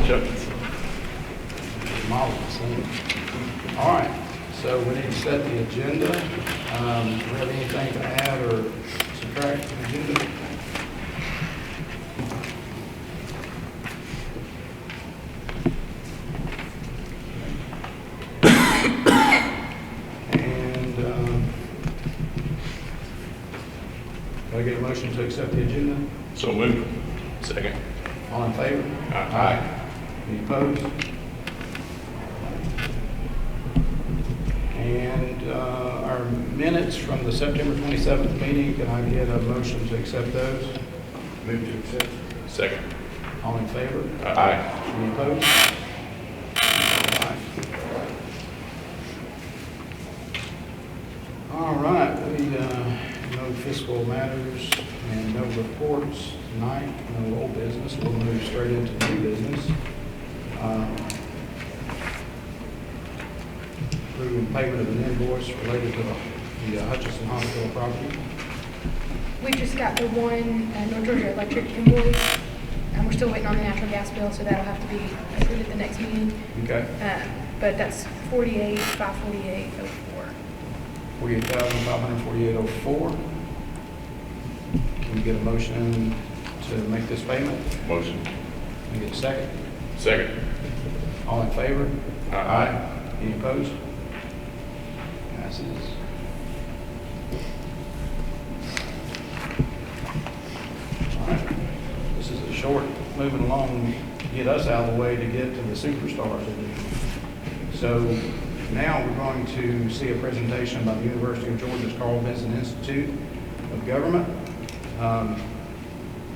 Marvelous. All right, so we need to set the agenda. Do we have anything to add or subtract from the agenda? And do I get a motion to accept the agenda? So moved. Second. All in favor? Aye. Any opposed? And our minutes from the September 27th meeting, can I get a motion to accept those? Move to accept. Second. All in favor? Aye. Any opposed? All right, we no fiscal matters and no reports tonight, no old business. We'll move straight into new business. Approving payment of an invoice related to the Hutchinson Hospital property. We just got the one North Georgia Electric invoice, and we're still waiting on the natural gas bill, so that'll have to be approved at the next meeting. Okay. But that's $48,548.04. $48,548.04. Can we get a motion to make this payment? Motion. Can we get a second? Second. All in favor? Aye. Any opposed? Passes. All right. This is a short moving along to get us out of the way to get to the superstars. So now we're going to see a presentation by the University of Georgia's Carl Vinson Institute of Government,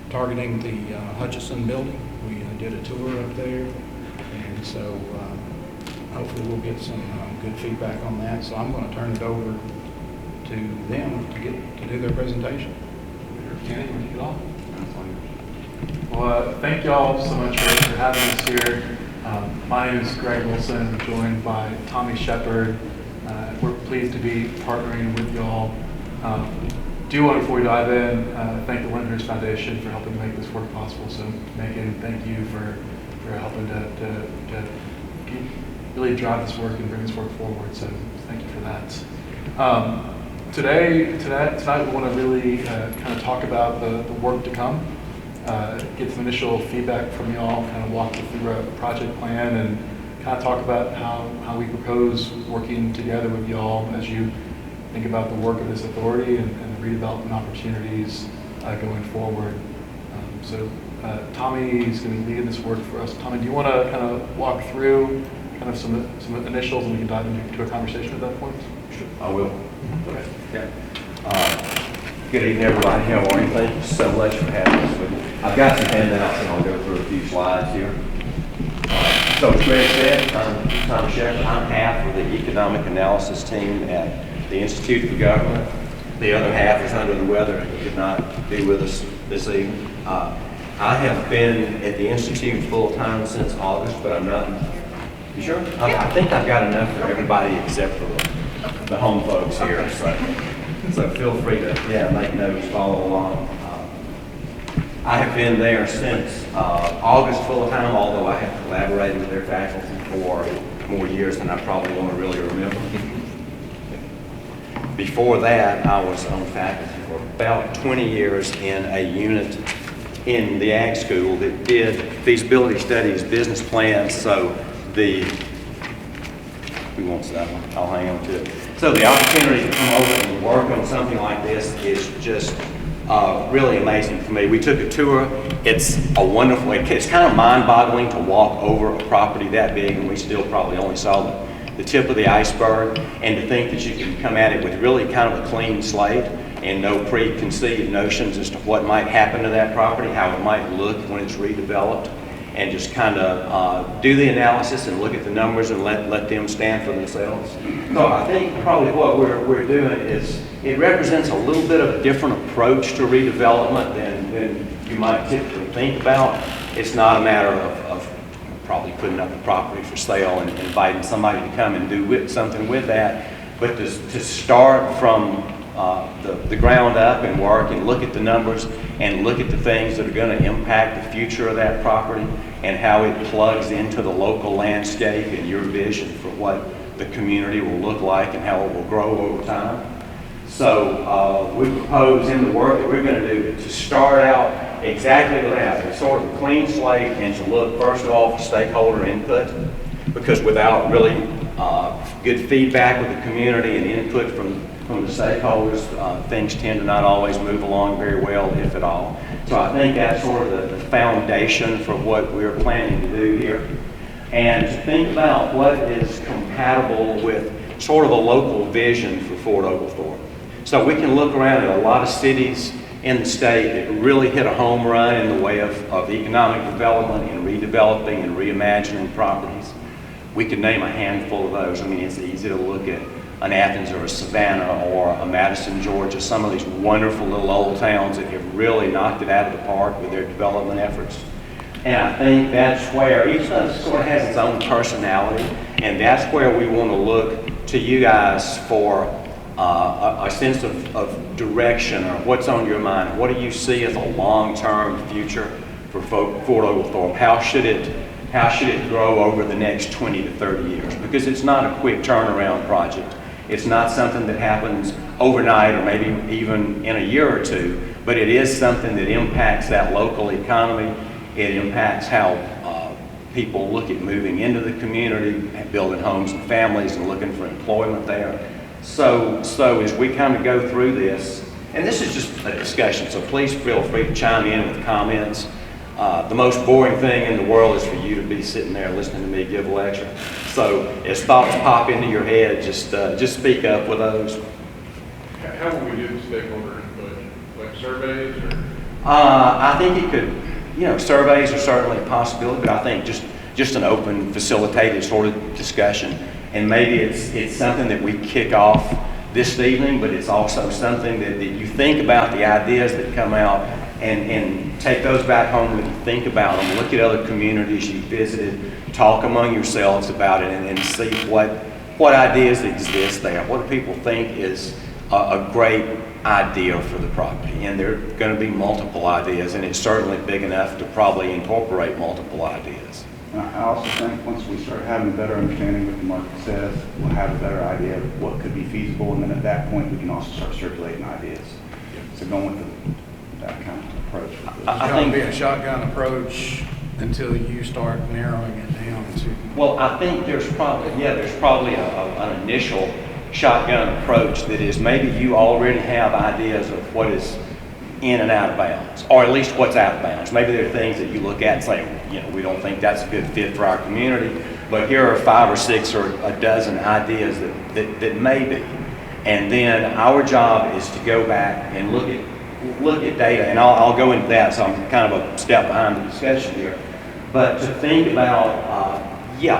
targeting the Hutchinson building. We did a tour up there, and so hopefully we'll get some good feedback on that. So I'm going to turn it over to them to do their presentation. Kenny, want to kick it off? Well, thank y'all so much for having us here. My name is Greg Wilson, joined by Tommy Shepard. We're pleased to be partnering with y'all. Do want to, before we dive in, thank the Lenders Foundation for helping make this work possible. So Megan, thank you for helping to really drive this work and bring this work forward. So thank you for that. Tonight we want to really kind of talk about the work to come. Get some initial feedback from y'all, kind of walk you through a project plan and kind of talk about how we propose working together with y'all as you think about the work of this authority and the redevelopment opportunities going forward. So Tommy is going to be leading this work for us. Tommy, do you want to kind of walk through kind of some initials and we can dive into a conversation at that point? Sure, I will. Okay. Yeah. Good evening, everybody. How are you? Thank you so much for having us with me. I've got some handouts and I'll go through a few slides here. So as Greg said, I'm Tom Shepard. I'm half of the economic analysis team at the Institute for Government. The other half is under the weather and could not be with us this evening. I have been at the Institute full time since August, but I'm not. You sure? I think I've got enough for everybody except for the home folks here. So feel free to make notes, follow along. I have been there since August full time, although I have collaborated with their faculty for more years than I probably want to really remember. Before that, I was on faculty for about 20 years in a unit in the ag school that did feasibility studies, business plans. So who wants that one? I'll hang on to it. So the opportunity to come over and work on something like this is just really amazing for me. We took a tour. It's it's kind of mind-boggling to walk over a property that big, and we still probably only saw the tip of the iceberg, and to think that you can come at it with really kind of a clean slate and no preconceived notions as to what might happen to that property, how it might look when it's redeveloped, and just kind of do the analysis and look at the numbers and let them stand for themselves. So I think probably what we're doing is it represents a little bit of a different approach to redevelopment than you might typically think about. It's not a matter of probably putting up a property for sale and inviting somebody to come and do something with that, but to start from the ground up and work and look at the numbers and look at the things that are going to impact the future of that property and how it plugs into the local landscape and your vision for what the community will look like and how it will grow over time. So we propose in the work that we're going to do to start out exactly with that, a sort of clean slate, and to look first of all for stakeholder input, because without really good feedback with the community and input from the stakeholders, things tend to not always move along very well, if at all. So I think that's sort of the foundation for what we're planning to do here. And to think about what is compatible with sort of a local vision for Fort Oglethorpe. So we can look around at a lot of cities in the state that really hit a home run in the way of economic development and redeveloping and reimagining properties. We could name a handful of those. I mean, it's easy to look at an Athens or a Savannah or a Madison, Georgia, some of these wonderful little old towns that have really knocked it out of the park with their development efforts. And I think that's where each of them sort of has its own personality, and that's where we want to look to you guys for a sense of direction, or what's on your mind. What do you see as a long-term future for Fort Oglethorpe? How should it grow over the next 20 to 30 years? Because it's not a quick turnaround project. It's not something that happens overnight or maybe even in a year or two, but it is something that impacts that local economy. It impacts how people look at moving into the community, building homes and families and looking for employment there. So as we kind of go through this, and this is just a discussion, so please feel free to chime in with comments. The most boring thing in the world is for you to be sitting there listening to me give a lecture. So as thoughts pop into your head, just speak up with those. How will we do the stakeholder input? Like surveys or? I think it could, surveys are certainly a possibility, but I think just an open, facilitated sort of discussion. And maybe it's something that we kick off this evening, but it's also something that you think about the ideas that come out and take those back home and think about them. Look at other communities you visited, talk among yourselves about it, and see what ideas exist there. What do people think is a great idea for the property? And there are going to be multiple ideas, and it's certainly big enough to probably incorporate multiple ideas. I also think once we start having a better understanding of what the market says, we'll have a better idea of what could be feasible, and then at that point, we can also start circulating ideas. So going with that kind of approach. It's going to be a shotgun approach until you start narrowing it down to. Well, I think there's probably an initial shotgun approach that is maybe you already have ideas of what is in and out of bounds, or at least what's out of bounds. Maybe there are things that you look at and say, we don't think that's a good fit for our community, but here are 5 or 6 or a dozen ideas that may be. And then our job is to go back and look at data, and I'll go into that, so I'm kind of a step behind the discussion here. But to think about,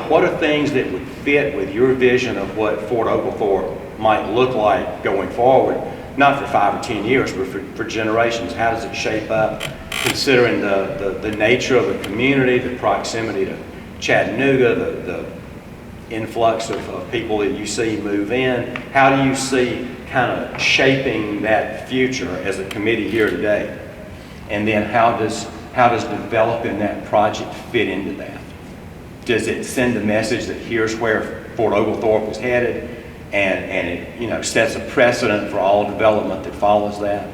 what are things that would fit with your vision of what Fort Oglethorpe might look like going forward? Not for 5 or 10 years, but for generations. How does it shape up, considering the nature of the community, the proximity to Chattanooga, the influx of people that you see move in? How do you see kind of shaping that future as a committee here today? And then how does developing that project fit into that? Does it send a message that here's where Fort Oglethorpe is headed? And it sets a precedent for all development that follows that.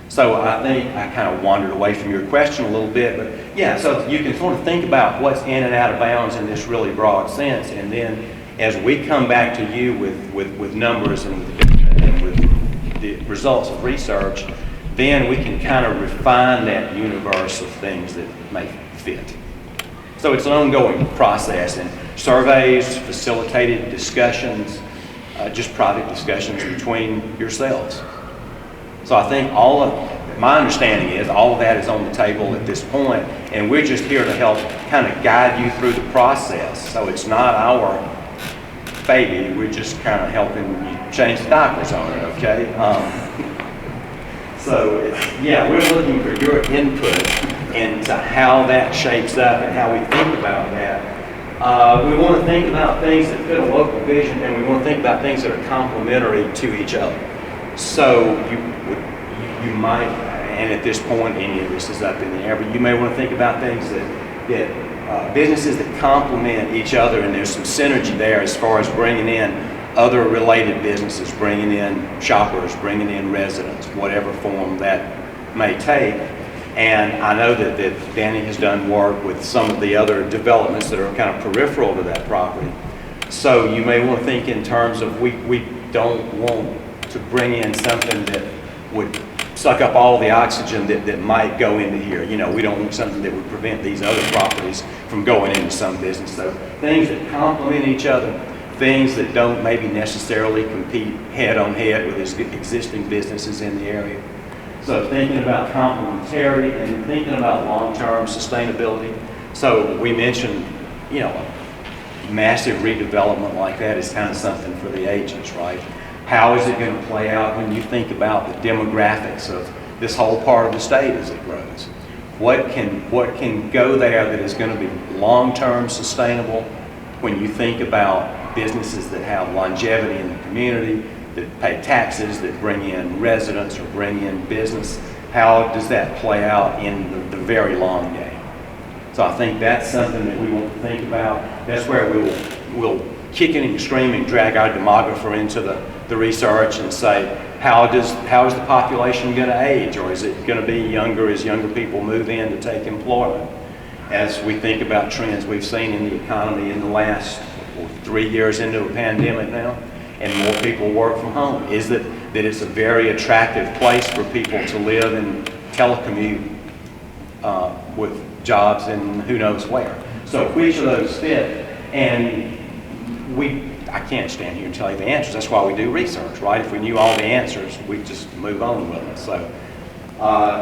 So I think I kind of wandered away from your question a little bit, but so you can sort of think about what's in and out of bounds in this really broad sense, and then as we come back to you with numbers and with the results of research, then we can kind of refine that universe of things that may fit. So it's an ongoing process, and surveys, facilitated discussions, just private discussions between yourselves. So I think my understanding is all of that is on the table at this point, and we're just here to help kind of guide you through the process. So it's not our baby, we're just kind of helping you change the diapers on it, okay? We're looking for your input into how that shapes up and how we think about that. We want to think about things that fit a local vision, and we want to think about things that are complementary to each other. So you might, and at this point, any of this is up in the air, but you may want to think about things that businesses that complement each other, and there's some synergy there as far as bringing in other related businesses, bringing in shoppers, bringing in residents, whatever form that may take. And I know that Danny has done work with some of the other developments that are kind of peripheral to that property. So you may want to think in terms of we don't want to bring in something that would suck up all the oxygen that might go into here. You know, we don't want something that would prevent these other properties from going into some business. So things that complement each other, things that don't maybe necessarily compete head on head with existing businesses in the area. So thinking about complementarity and thinking about long-term sustainability. So we mentioned, you know, massive redevelopment like that is kind of something for the ages, right? How is it going to play out when you think about the demographics of this whole part of the state as it grows? What can go there that is going to be long-term sustainable when you think about businesses that have longevity in the community, that pay taxes, that bring in residents or bring in business? How does that play out in the very long game? So I think that's something that we want to think about. That's where we'll kicking and screaming drag our demographer into the research and say, how is the population going to age, or is it going to be younger as younger people move in to take employment? As we think about trends we've seen in the economy in the last 3 years into a pandemic now, and more people work from home, is that it's a very attractive place for people to live and telecommute with jobs in who knows where. So which of those fit? And I can't stand here and tell you the answers. That's why we do research, right? If we knew all the answers, we'd just move on with it. So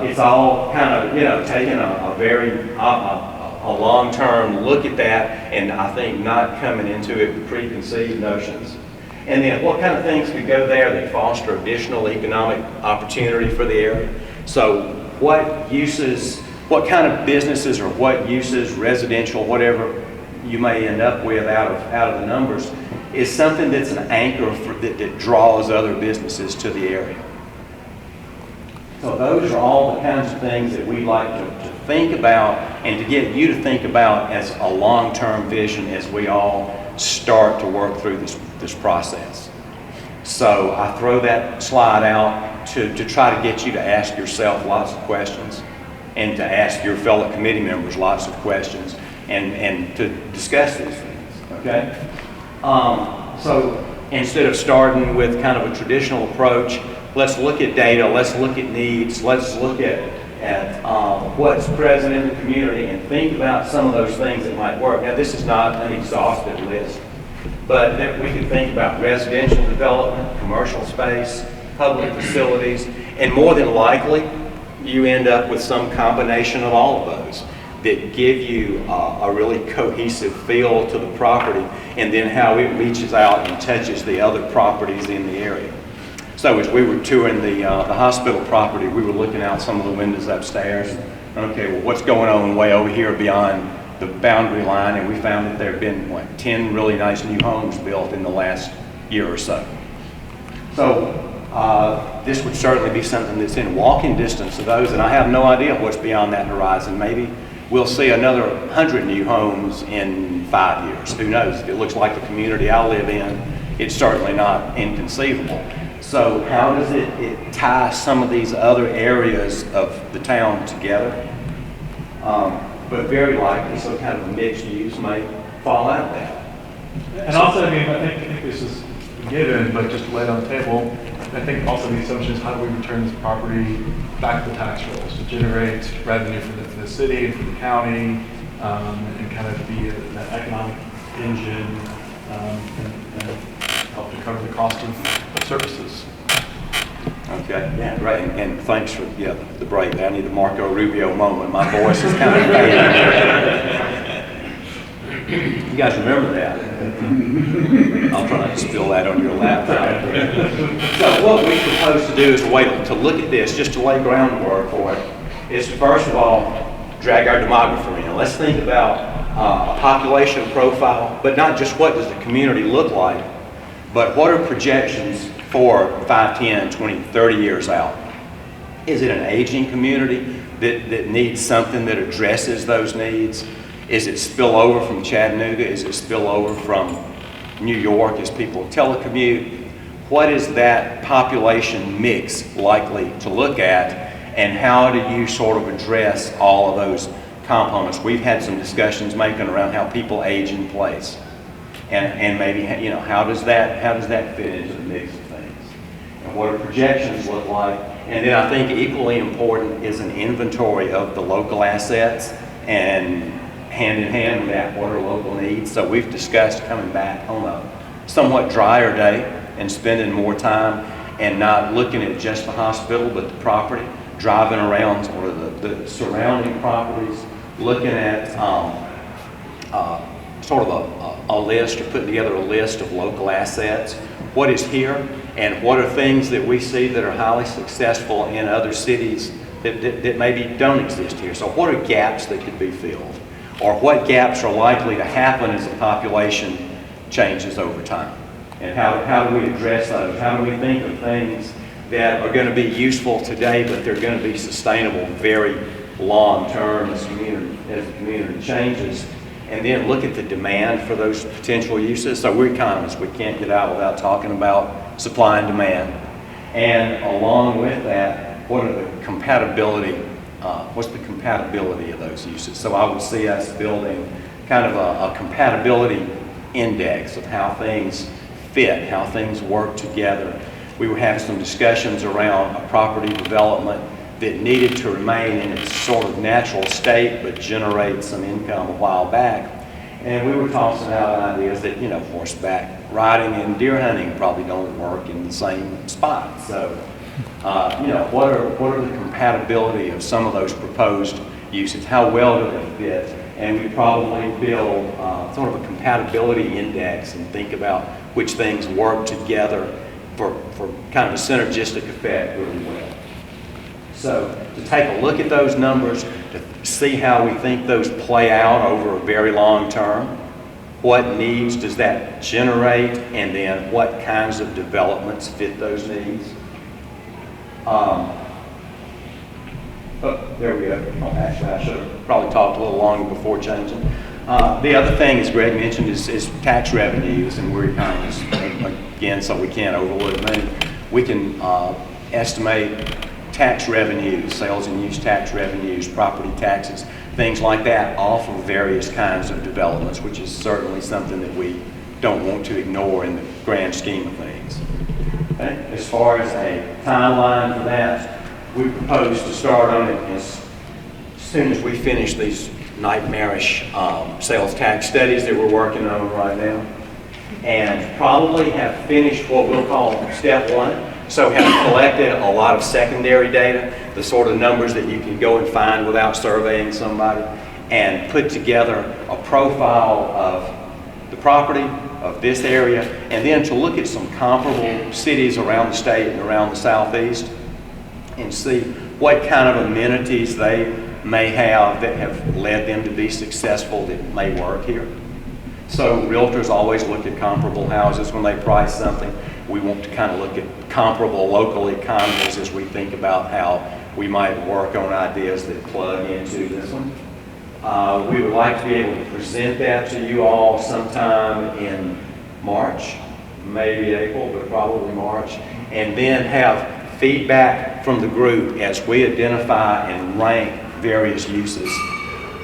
it's all kind of, you know, taking a very long-term look at that, and I think not coming into it with preconceived notions. And then what kind of things could go there that foster additional economic opportunity for the area? So what kind of businesses or what uses, residential, whatever you may end up with out of the numbers, is something that's an anchor that draws other businesses to the area. So those are all the kinds of things that we like to think about and to get you to think about as a long-term vision as we all start to work through this process. So I throw that slide out to try to get you to ask yourself lots of questions and to ask your fellow committee members lots of questions and to discuss these things, okay? So instead of starting with kind of a traditional approach, let's look at data, let's look at needs, let's look at what's present in the community and think about some of those things that might work. Now, this is not an exhaustive list, but that we could think about residential development, commercial space, public facilities, and more than likely, you end up with some combination of all of those that give you a really cohesive feel to the property, and then how it reaches out and touches the other properties in the area. So as we were touring the hospital property, we were looking out some of the windows upstairs. Okay, well, what's going on way over here beyond the boundary line? And we found that there have been, 10 really nice new homes built in the last year or so. So this would certainly be something that's in walking distance of those, and I have no idea what's beyond that horizon. Maybe we'll see another 100 new homes in 5 years. Who knows? If it looks like the community I live in, it's certainly not inconceivable. So how does it tie some of these other areas of the town together? But very likely some kind of a mixed use may fall out of that. And also, I mean, I think this is given, but just to lay it on the table, I think also the assumption is how do we return this property back to the tax rolls to generate revenue for the city and for the county, and kind of be an economic engine, and help to cover the cost of services. Okay, yeah, great, and thanks for the break there. I need the Marco Rubio moment. My voice is kind of fading. You guys remember that? I'll try not to spill that on your laptop. So what we propose to do is to look at this, just to lay groundwork for it, is to first of all drag our demographer in. Let's think about a population profile, but not just what does the community look like, But what are projections for 5, 10, 20, 30 years out? Is it an aging community that needs something that addresses those needs? Is it spillover from Chattanooga? Is it spillover from New York as people telecommute? What is that population mix likely to look at, and how do you sort of address all of those components? We've had some discussions making around how people age in place, and maybe, you know, how does that fit into the mix of things, and what do projections look like? And then I think equally important is an inventory of the local assets, and hand in hand with that, what are local needs? So we've discussed coming back on a somewhat drier day and spending more time and not looking at just the hospital, but the property, driving around sort of the surrounding properties, looking at sort of a list, or putting together a list of local assets. What is here, and what are things that we see that are highly successful in other cities that maybe don't exist here? So what are gaps that could be filled? Or what gaps are likely to happen as the population changes over time? And how do we address those? How do we think of things that are going to be useful today, but they're going to be sustainable very long term as the community changes? And then look at the demand for those potential uses. So we're economists, we can't get out without talking about supply and demand. And along with that, what are the compatibility, what's the compatibility of those uses? So I would see us building kind of a compatibility index of how things fit, how things work together. We were having some discussions around a property development that needed to remain in its sort of natural state but generate some income a while back. And we were tossing out ideas that, you know, horseback riding and deer hunting probably don't work in the same spot. So, you know, what are the compatibility of some of those proposed uses? How well do they fit? And we probably build sort of a compatibility index and think about which things work together for kind of a synergistic effect really well. So to take a look at those numbers, to see how we think those play out over a very long term, what needs does that generate, and then what kinds of developments fit those needs. There we go. Oh, actually, I should have probably talked a little longer before changing. The other thing, as Greg mentioned, is tax revenues, and we're economists, again, so we can't overlook money. We can estimate tax revenues, sales and use tax revenues, property taxes, things like that, off of various kinds of developments, which is certainly something that we don't want to ignore in the grand scheme of things. Okay? As far as a timeline for that, we propose to start on it as soon as we finish these nightmarish sales tax studies that we're working on right now, and probably have finished what we'll call step one. So we have collected a lot of secondary data, the sort of numbers that you can go and find without surveying somebody, and put together a profile of the property, of this area, and then to look at some comparable cities around the state and around the southeast and see what kind of amenities they may have that have led them to be successful that may work here. So realtors always look at comparable houses when they price something. We want to kind of look at comparable local economies as we think about how we might work on ideas that plug into this one. We would like to be able to present that to you all sometime in March, maybe April, but probably March, and then have feedback from the group as we identify and rank various uses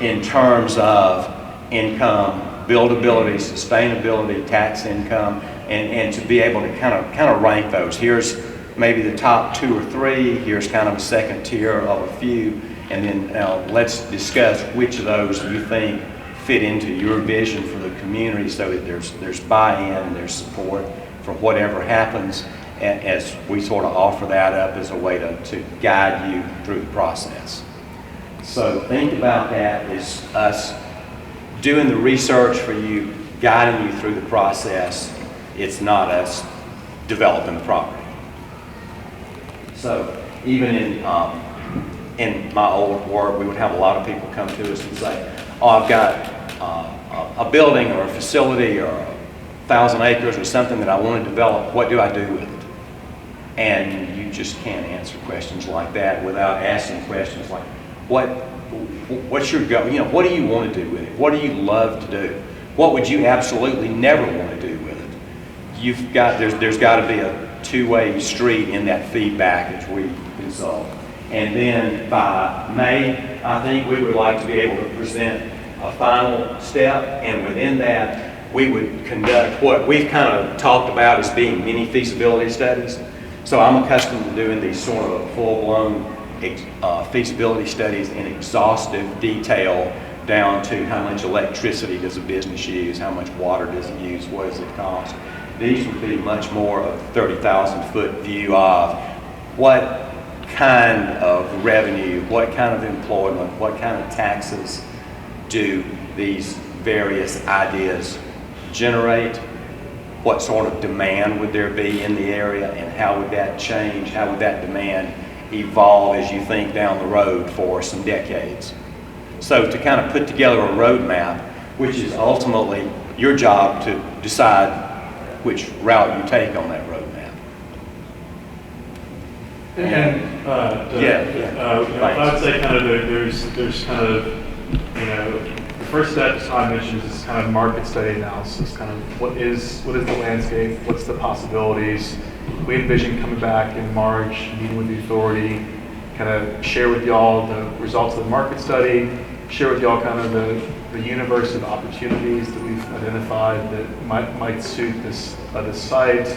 in terms of income, buildability, sustainability, tax income, and to be able to kind of rank those. Here's maybe the top 2 or 3, here's kind of a second tier of a few, and then let's discuss which of those you think fit into your vision for the community so that there's buy-in and there's support for whatever happens, as we sort of offer that up as a way to guide you through the process. So think about that as us doing the research for you, guiding you through the process. It's not us developing the property. So even in my old work, we would have a lot of people come to us and say, oh, I've got a building or a facility or a 1,000 acres or something that I want to develop, what do I do with it? And you just can't answer questions like that without asking questions like, what's your go? You know, what do you want to do with it? What do you love to do? What would you absolutely never want to do with it? There's got to be a two-way street in that feedback as we consult. And then by May, I think we would like to be able to present a final step, and within that, we would conduct what we've kind of talked about as being mini feasibility studies. So I'm accustomed to doing these sort of full-blown feasibility studies in exhaustive detail down to how much electricity does a business use, how much water does it use, what does it cost. These would be much more of a 30,000-foot view of what kind of revenue, what kind of employment, what kind of taxes do these various ideas generate? What sort of demand would there be in the area, and how would that change? How would that demand evolve as you think down the road for some decades? So to kind of put together a roadmap, which is ultimately your job to decide which route you take on that roadmap. I would say kind of there's kind of, you know, the first step, as I mentioned, is kind of market study analysis, kind of what is the landscape, what's the possibilities. We envision coming back in March, meeting with the authority, kind of share with y'all the results of the market study, share with y'all kind of the universe of opportunities that we've identified that might suit this site,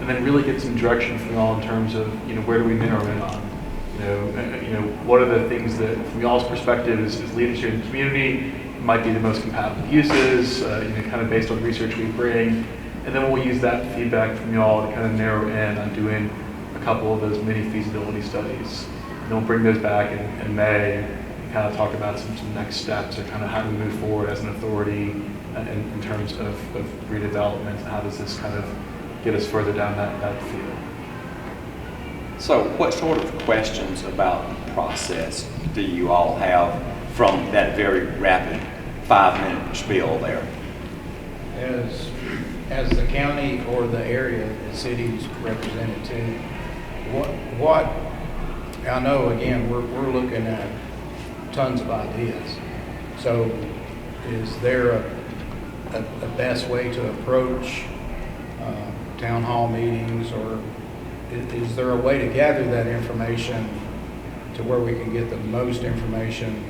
and then really get some direction from y'all in terms of, you know, where do we narrow in on? You know, what are the things that, from y'all's perspective, as leaders here in the community, might be the most compatible uses, you know, kind of based on research we bring. And then we'll use that feedback from y'all to kind of narrow in on doing a couple of those mini feasibility studies. And then we'll bring those back in May and kind of talk about some next steps, or kind of how do we move forward as an authority in terms of redevelopment, and how does this kind of get us further down that field. So what sort of questions about the process do you all have from that very rapid 5-minute spiel there? As the county or the area, the city's represented too, what I know, again, we're looking at tons of ideas. So is there a best way to approach town hall meetings, or is there a way to gather that information to where we can get the most information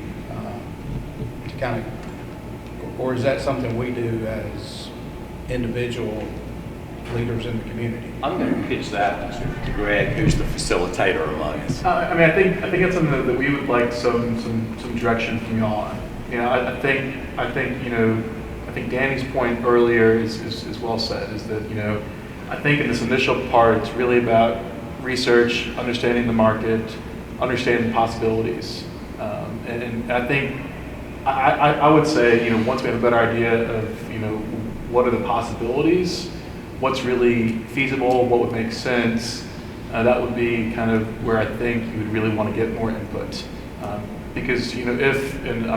to kind of, or is that something we do as individual leaders in the community? I'm going to pitch that to Greg, who's the facilitator among us. I mean, I think that's something that we would like some direction from y'all on. You know, I think you know, I think Danny's point earlier is well said. Is that, you know, I think in this initial part, it's really about research, understanding the market, understanding the possibilities, and I think I would say, you know, once we have a better idea of, you know, what are the possibilities, what's really feasible, what would make sense, that would be kind of where I think you would really want to get more input, because, you know, if an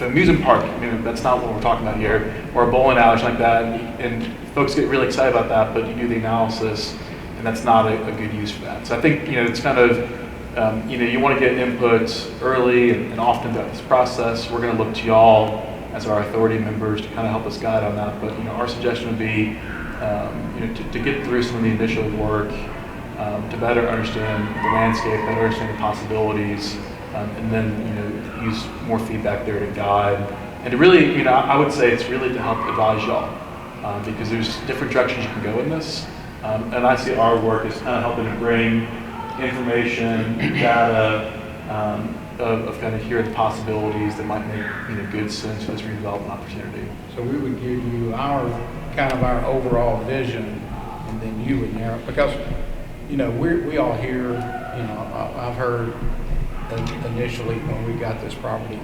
amusement park, you know, that's not what we're talking about here, or a bowling alley like that, and folks get really excited about that, but you do the analysis, and that's not a good use for that. So I think, you know, it's kind of, you know, you want to get input early and often throughout this process. We're going to look to y'all as our authority members to kind of help us guide on that. But, you know, our suggestion would be, you know, to get through some of the initial work, to better understand the landscape, better understand the possibilities, and then, you know, use more feedback there to guide. And to really, you know, I would say it's really to help advise y'all, because there's different directions you can go in this. And I see our work as kind of helping to bring information, data, of kind of here are the possibilities that might make, you know, good sense for this redevelopment opportunity. So we would give you our overall vision, and then you would narrow, because, you know, we all hear, you know, I've heard initially when we got this property,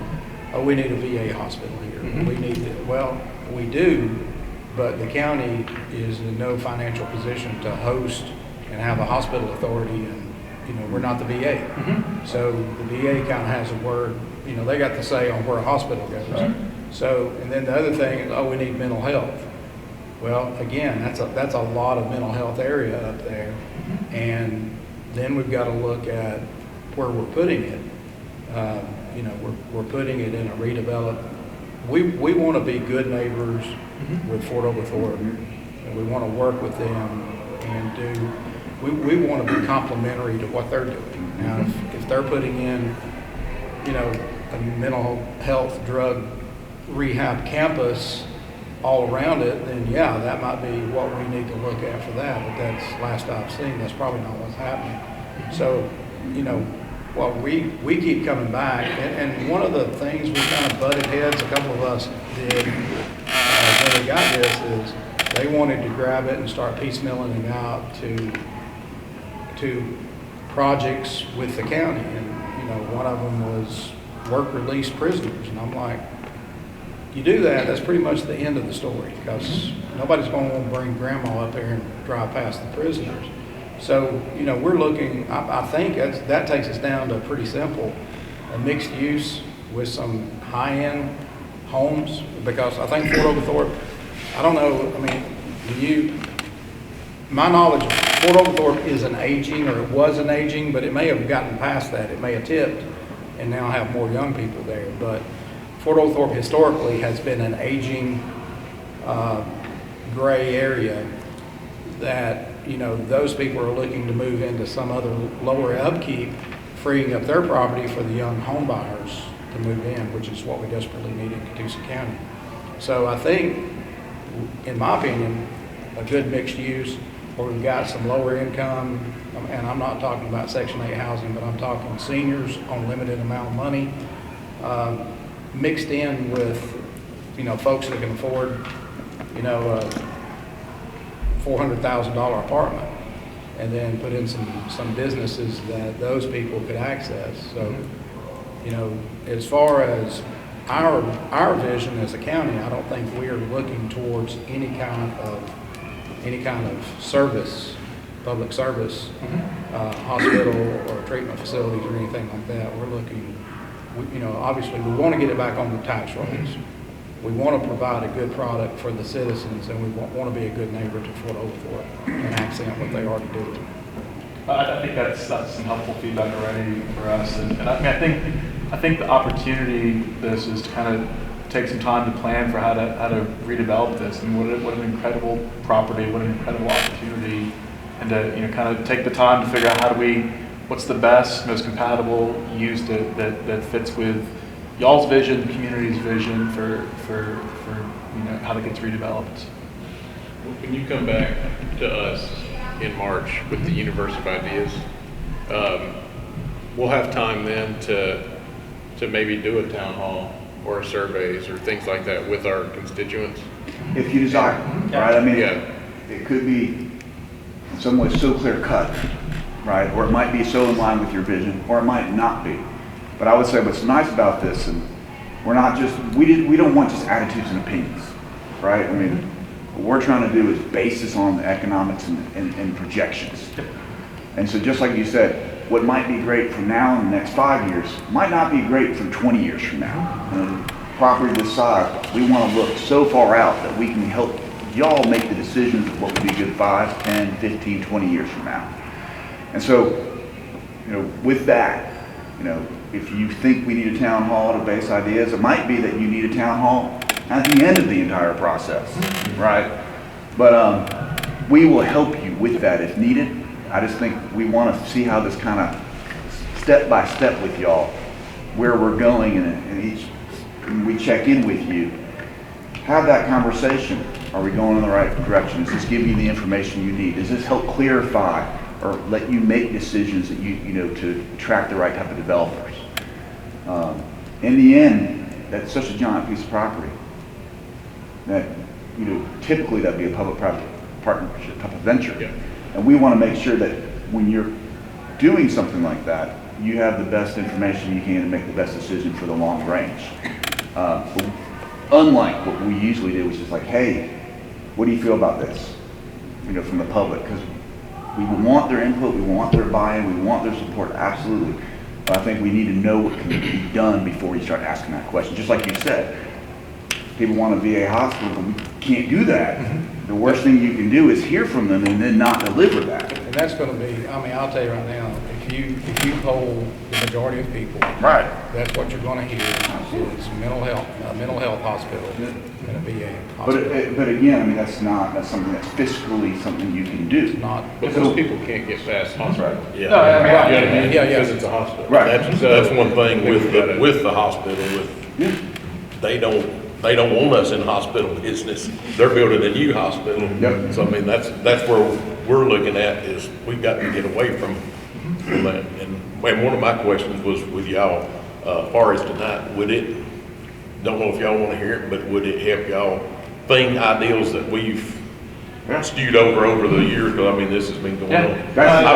oh, we need a VA hospital here. Mm-hmm. We need it. Well, we do, but the county is in no financial position to host and have a hospital authority, and, you know, we're not the VA. Mm-hmm. So the VA kind of has a word, you know, they got to say on where a hospital goes. Right. So, and then the other thing is, oh, we need mental health. Well, again, that's a lot of mental health area up there. And then we've got to look at where we're putting it. You know, we're putting it in a redeveloped. We want to be good neighbors with Fort Oglethorpe, and we want to work with them and we want to be complementary to what they're doing. Now, if they're putting in, you know, a mental health drug rehab campus all around it, then yeah, that might be what we need to look at for that. But that's last I've seen, that's probably not what's happening. So, you know, well, we keep coming back, and one of the things we kind of butted heads, a couple of us did when we got this, is they wanted to grab it and start piecemealing it out to projects with the county. And, you know, one of them was work release prisoners. And I'm like, you do that, that's pretty much the end of the story, because nobody's going to want to bring grandma up there and drive past the prisoners. So, you know, we're looking, I think that takes us down to pretty simple, a mixed use with some high-end homes, because I think Fort Oglethorpe, I don't know, I mean, my knowledge, Fort Oglethorpe is an aging, or it was an aging, but it may have gotten past that. It may have tipped and now have more young people there. But Fort Oglethorpe historically has been an aging gray area that, you know, those people are looking to move into some other lower upkeep, freeing up their property for the young home buyers to move in, which is what we desperately need in Catoosa County. So I think, in my opinion, a good mixed use where we've got some lower income, and I'm not talking about Section 8 housing, but I'm talking seniors on limited amount of money, mixed in with, you know, folks that can afford, you know, a $400,000 apartment, and then put in some businesses that those people could access. So, you know, as far as our vision as a county, I don't think we are looking towards any kind of service, public service, hospital or treatment facilities or anything like that. We're looking, you know, obviously we want to get it back on the tax rolls. We want to provide a good product for the citizens, and we want to be a good neighbor to Fort Oglethorpe and accent what they already do. I think that's some helpful feedback already for us, and I mean, I think the opportunity this is to kind of take some time to plan for how to redevelop this. I mean, what an incredible property, what an incredible opportunity, and to, you know, kind of take the time to figure out what's the best, most compatible use that fits with y'all's vision, the community's vision for you know, how that gets redeveloped. When you come back to us in March with the Universe of Ideas, we'll have time then to maybe do a town hall or surveys or things like that with our constituents. If you desire, right? I mean, Yeah. it could be in some ways so clear cut, right? Or it might be so in line with your vision, or it might not be. But I would say what's nice about this, and we're not just, we don't want just attitudes and opinions, right? I mean, what we're trying to do is base this on the economics and projections. And so just like you said, what might be great from now in the next 5 years might not be great from 20 years from now. And property this size, we want to look so far out that we can help y'all make the decisions of what would be good 5, 10, 15, 20 years from now. And so, you know, with that, you know, if you think we need a town hall to base ideas, it might be that you need a town hall at the end of the entire process, right? But we will help you with that if needed. I just think we want to see how this kind of step by step with y'all, where we're going, and we check in with you. Have that conversation. Are we going in the right direction? Does this give you the information you need? Does this help clarify or let you make decisions that you know, to attract the right type of developers? In the end, that's such a giant piece of property that, you know, typically that'd be a public-private partnership type of venture. Yeah. And we want to make sure that when you're doing something like that, you have the best information you can to make the best decision for the long range. Unlike what we usually do, which is like, hey, what do you feel about this? You know, from the public, because we want their input, we want their buy-in, we want their support, absolutely. But I think we need to know what can be done before you start asking that question. Just like you said, people want a VA hospital, but we can't do that. The worst thing you can do is hear from them and then not deliver that. And that's gonna be, I mean, I'll tell you right now, if you poll the majority of people, Right. that's what you're gonna hear, is mental health hospital, and a VA hospital. But again, I mean, that's something that's fiscally something you can do. It's not, Because people can't get past hospital. Yeah. No, I mean, yeah. Because it's a hospital. Right. That's one thing with the hospital, Yeah. they don't want us in hospital business. They're building a new hospital. Yep. So I mean, that's where we're looking at is we've got to get away from that. And one of my questions was with y'all, far as tonight, don't know if y'all want to hear it, but would it help y'all think ideals that we've stewed over the years? Because I mean, this has been going on. I've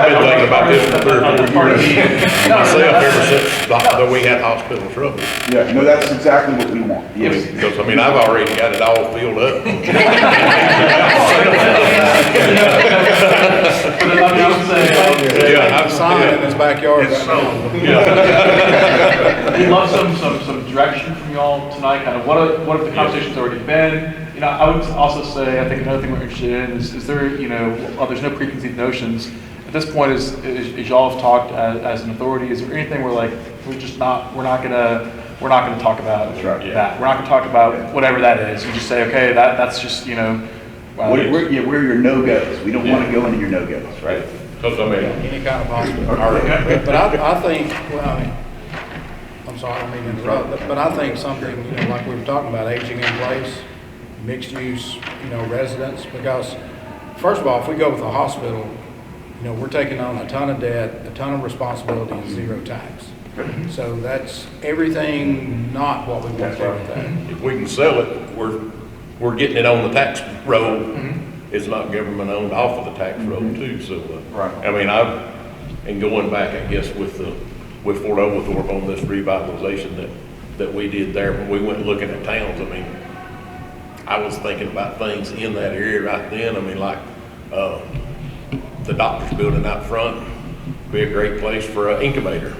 been thinking about this for 3 or 4 years myself ever since that we had hospital trouble. Yeah, no, that's exactly what we want. Yes. Because, I mean, I've already got it all filled up. yeah, I've signed in his backyard right now. We'd love some direction from y'all tonight, kind of what have the conversations already been? You know, I would also say, I think another thing we're interested in is there, you know, while there's no preconceived notions, at this point, as y'all have talked as an authority, is there anything we're not gonna talk about That's right. that? We're not gonna talk about whatever that is. You just say, okay, that's just, you know. We're your no-goes. We don't want to go into your no-goes, right? Because, I mean, Any kind of hospital. But I think, well, I mean, I'm sorry, I don't mean to interrupt, but I think something, you know, like we were talking about, aging in place, mixed use, you know, residents, because first of all, if we go with a hospital, you know, we're taking on a ton of debt, a ton of responsibility, and zero tax. So that's everything not what we want to do with that. if we can sell it, we're getting it on the tax roll. It's not government owned off of the tax roll too, so. Right. I mean, and going back, I guess, with Fort Oglethorpe on this revitalization that we did there, when we went looking at towns, I mean, I was thinking about things in that area right then. I mean, like, the doctor's building out front, be a great place for an incubator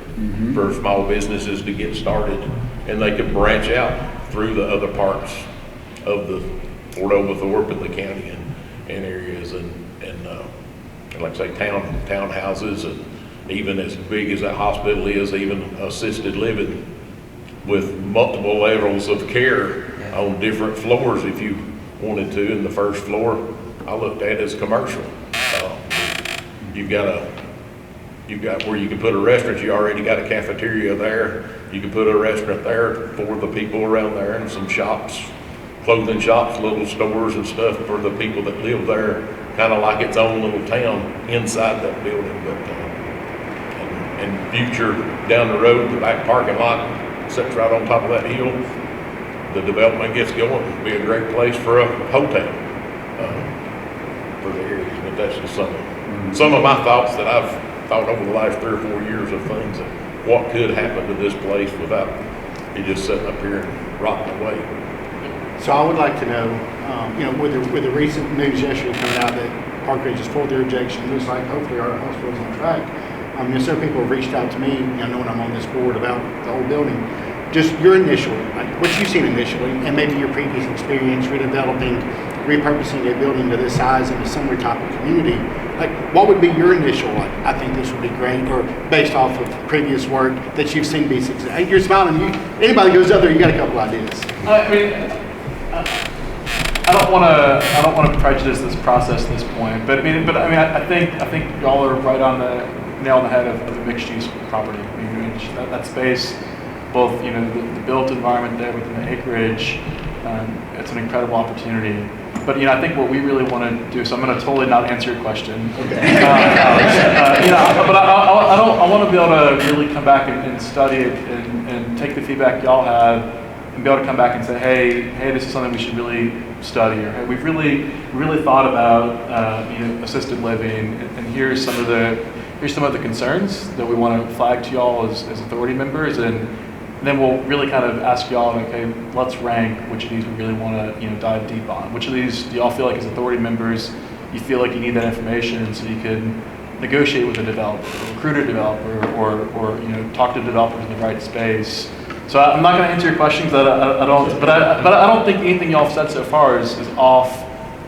for small businesses to get started, and they could branch out through the other parts of the Fort Oglethorpe and the county and areas and like I say, townhouses, and even as big as that hospital is, even assisted living with multiple levels of care on different floors if you wanted to. And the first floor I looked at as commercial. You've got where you can put a restaurant. You already got a cafeteria there. You can put a restaurant there for the people around there, and some shops, clothing shops, little stores and stuff for the people that live there, kind of like its own little town inside that building. But and future down the road, the back parking lot sits right on top of that hill. The development gets going. It'd be a great place for a hotel for the area. But that's just some of my thoughts that I've thought over the last 3 or 4 years of things, that what could happen to this place without it just sitting up here and rotting away. So I would like to know, you know, with the recent news yesterday coming out that Park Ridge has pulled their objection, looks like hopefully our hospital's on track. You know, several people have reached out to me, you know, knowing I'm on this board, about the whole building. Just your initial, like what you've seen initially, and maybe your previous experience redeveloping, repurposing a building to this size in a similar type of community. Like, what would be your initial, like, I think this would be great, or based off of previous work that you've seen be successful? You're smiling. Anybody goes up there, you got a couple ideas. I mean, I don't want to prejudice this process at this point, but I think y'all are right on the nail on the head of the mixed use property. I mean, that space, both, you know, the built environment there within the acreage, it's an incredible opportunity. But, you know, I think what we really want to do, so I'm going to totally not answer your question. Okay. You know, but I want to be able to really come back and study it and take the feedback y'all have, and be able to come back and say, hey, this is something we should really study, or hey, we've really thought about you know, assisted living, and here's some of the concerns that we want to flag to y'all as authority members, and then we'll really kind of ask y'all, okay, let's rank which of these we really want to, you know, dive deep on. Which of these do y'all feel like as authority members, you feel like you need that information so you can negotiate with a developer, or recruit a developer, or you know, talk to developers in the right space. So I'm not going to answer your questions. I don't think anything y'all have said so far is off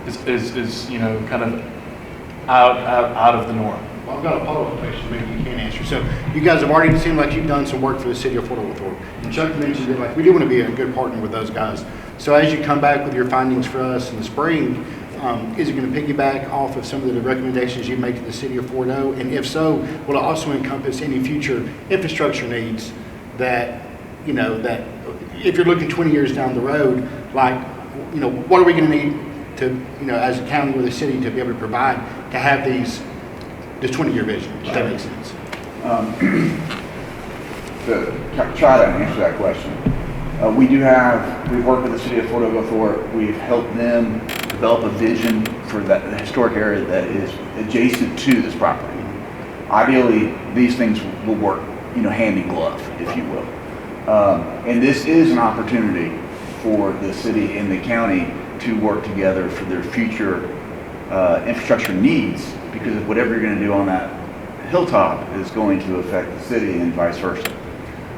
is you know, kind of out of the norm. Well, I've got a follow-up question maybe you can't answer. So you guys have already seemed like you've done some work for the city of Fort Oglethorpe. And Chuck mentioned it, like we do want to be a good partner with those guys. So as you come back with your findings for us in the spring, is it going to piggyback off of some of the recommendations you made to the city of Fort O? And if so, will it also encompass any future infrastructure needs that, you know, that if you're looking 20 years down the road, like, you know, what are we going to need to, you know, as a county or the city to be able to provide to have this 20-year vision, if that makes sense? To try to answer that question, we've worked with the city of Fort Oglethorpe. We've helped them develop a vision for that historic area that is adjacent to this property. Ideally, these things will work, you know, hand in glove, if you will. And this is an opportunity for the city and the county to work together for their future infrastructure needs, because of whatever you're going to do on that hilltop is going to affect the city and vice versa.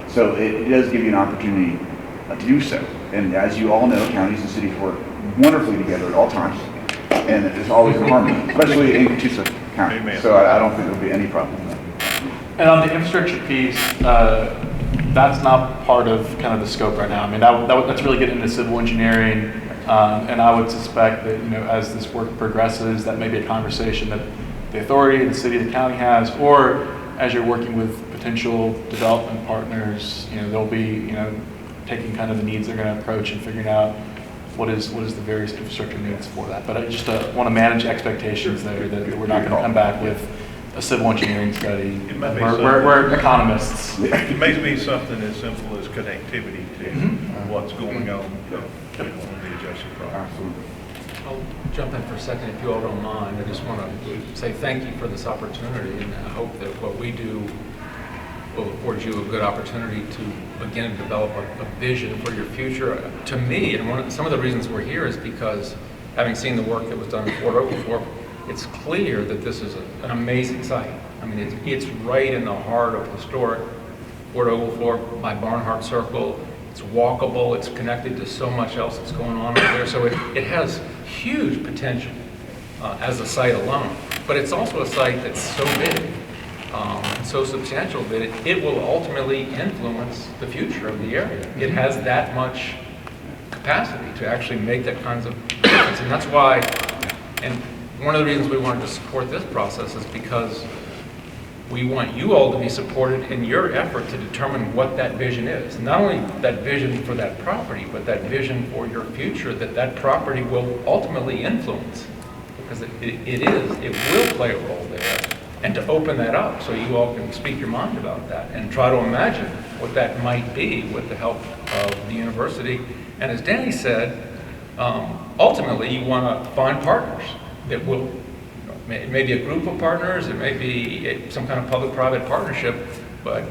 So it does give you an opportunity to do so. And as you all know, counties and cities work wonderfully together at all times, and it's always in harmony, especially in Catoosa County. Amen. So I don't think there'll be any problem with that. And on the infrastructure piece, that's not part of kind of the scope right now. I mean, that's really getting into civil engineering, and I would suspect that, you know, as this work progresses, that may be a conversation that the authority, the city, the county has, or as you're working with potential development partners, you know, they'll be, you know, taking kind of the needs they're going to approach and figuring out what is the various infrastructure needs for that. But I just want to manage expectations there, that we're not going to come back with a civil engineering study. It might be We're economists. It may be something as simple as connectivity to what's going on the adjacent property. Absolutely. I'll jump in for a second if you all don't mind. I just want to say thank you for this opportunity, and I hope that what we do will afford you a good opportunity to begin to develop a vision for your future. To me, and some of the reasons we're here is because, having seen the work that was done in Fort Oglethorpe, it's clear that this is an amazing site. I mean, it's right in the heart of historic Fort Oglethorpe by Barnhart Circle. It's walkable, it's connected to so much else that's going on over there. So it has huge potential as a site alone. But it's also a site that's so big and so substantial that it will ultimately influence the future of the area. It has that much capacity to actually make that kinds of difference. And that's why, and one of the reasons we wanted to support this process is because we want you all to be supported in your effort to determine what that vision is. Not only that vision for that property, but that vision for your future that property will ultimately influence. Because it will play a role there. And to open that up so you all can speak your mind about that and try to imagine what that might be with the help of the university. And as Danny said, ultimately you want to find partners that will, it may be a group of partners, it may be some kind of public-private partnership, but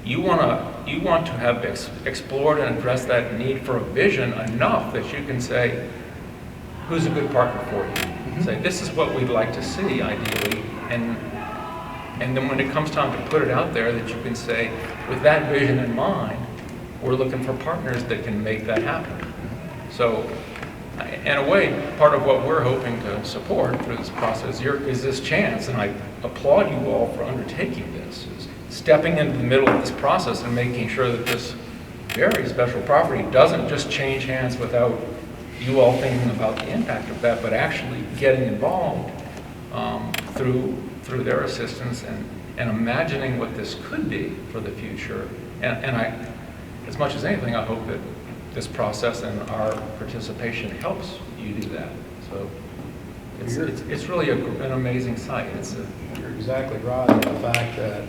you want to have explored and addressed that need for a vision enough that you can say, who's a good partner for you? Say, this is what we'd like to see, ideally, and then when it comes time to put it out there, that you can say, with that vision in mind, we're looking for partners that can make that happen. So, in a way, part of what we're hoping to support through this process here is this chance, and I applaud you all for undertaking this, is stepping into the middle of this process and making sure that this very special property doesn't just change hands without you all thinking about the impact of that, but actually getting involved through their assistance and imagining what this could be for the future. And I, as much as anything, I hope that this process and our participation helps you do that. So it's really an amazing site. You're exactly right in the fact that,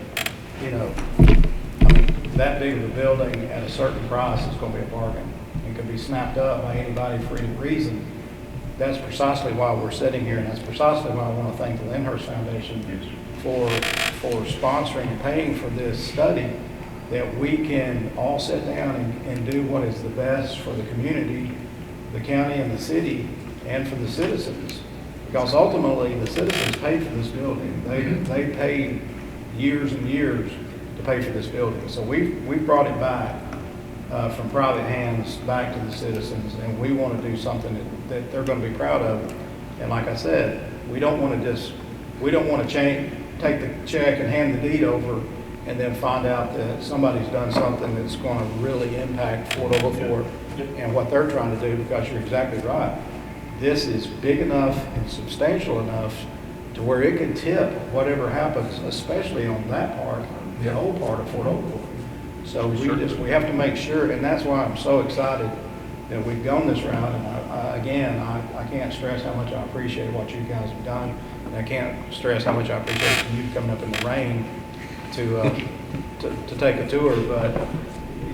you know, I mean, that big of a building at a certain price is going to be a bargain and can be snapped up by anybody for any reason. That's precisely why we're sitting here, and that's precisely why I want to thank the Lyndhurst Foundation for sponsoring and paying for this study, that we can all sit down and do what is the best for the community, the county and the city, and for the citizens. Because ultimately, the citizens paid for this building. They paid years and years to pay for this building. So we've brought it back from private hands back to the citizens, and we want to do something that they're going to be proud of. And like I said, we don't want to take the check and hand the deed over and then find out that somebody's done something that's going to really impact Fort Oglethorpe and what they're trying to do, because you're exactly right. This is big enough and substantial enough to where it can tip whatever happens, especially on that part, the old part of Fort Oglethorpe. So we have to make sure, and that's why I'm so excited that we've gone this route. And I can't stress how much I appreciate what you guys have done. And I can't stress how much I appreciate you coming up in the rain to take a tour. But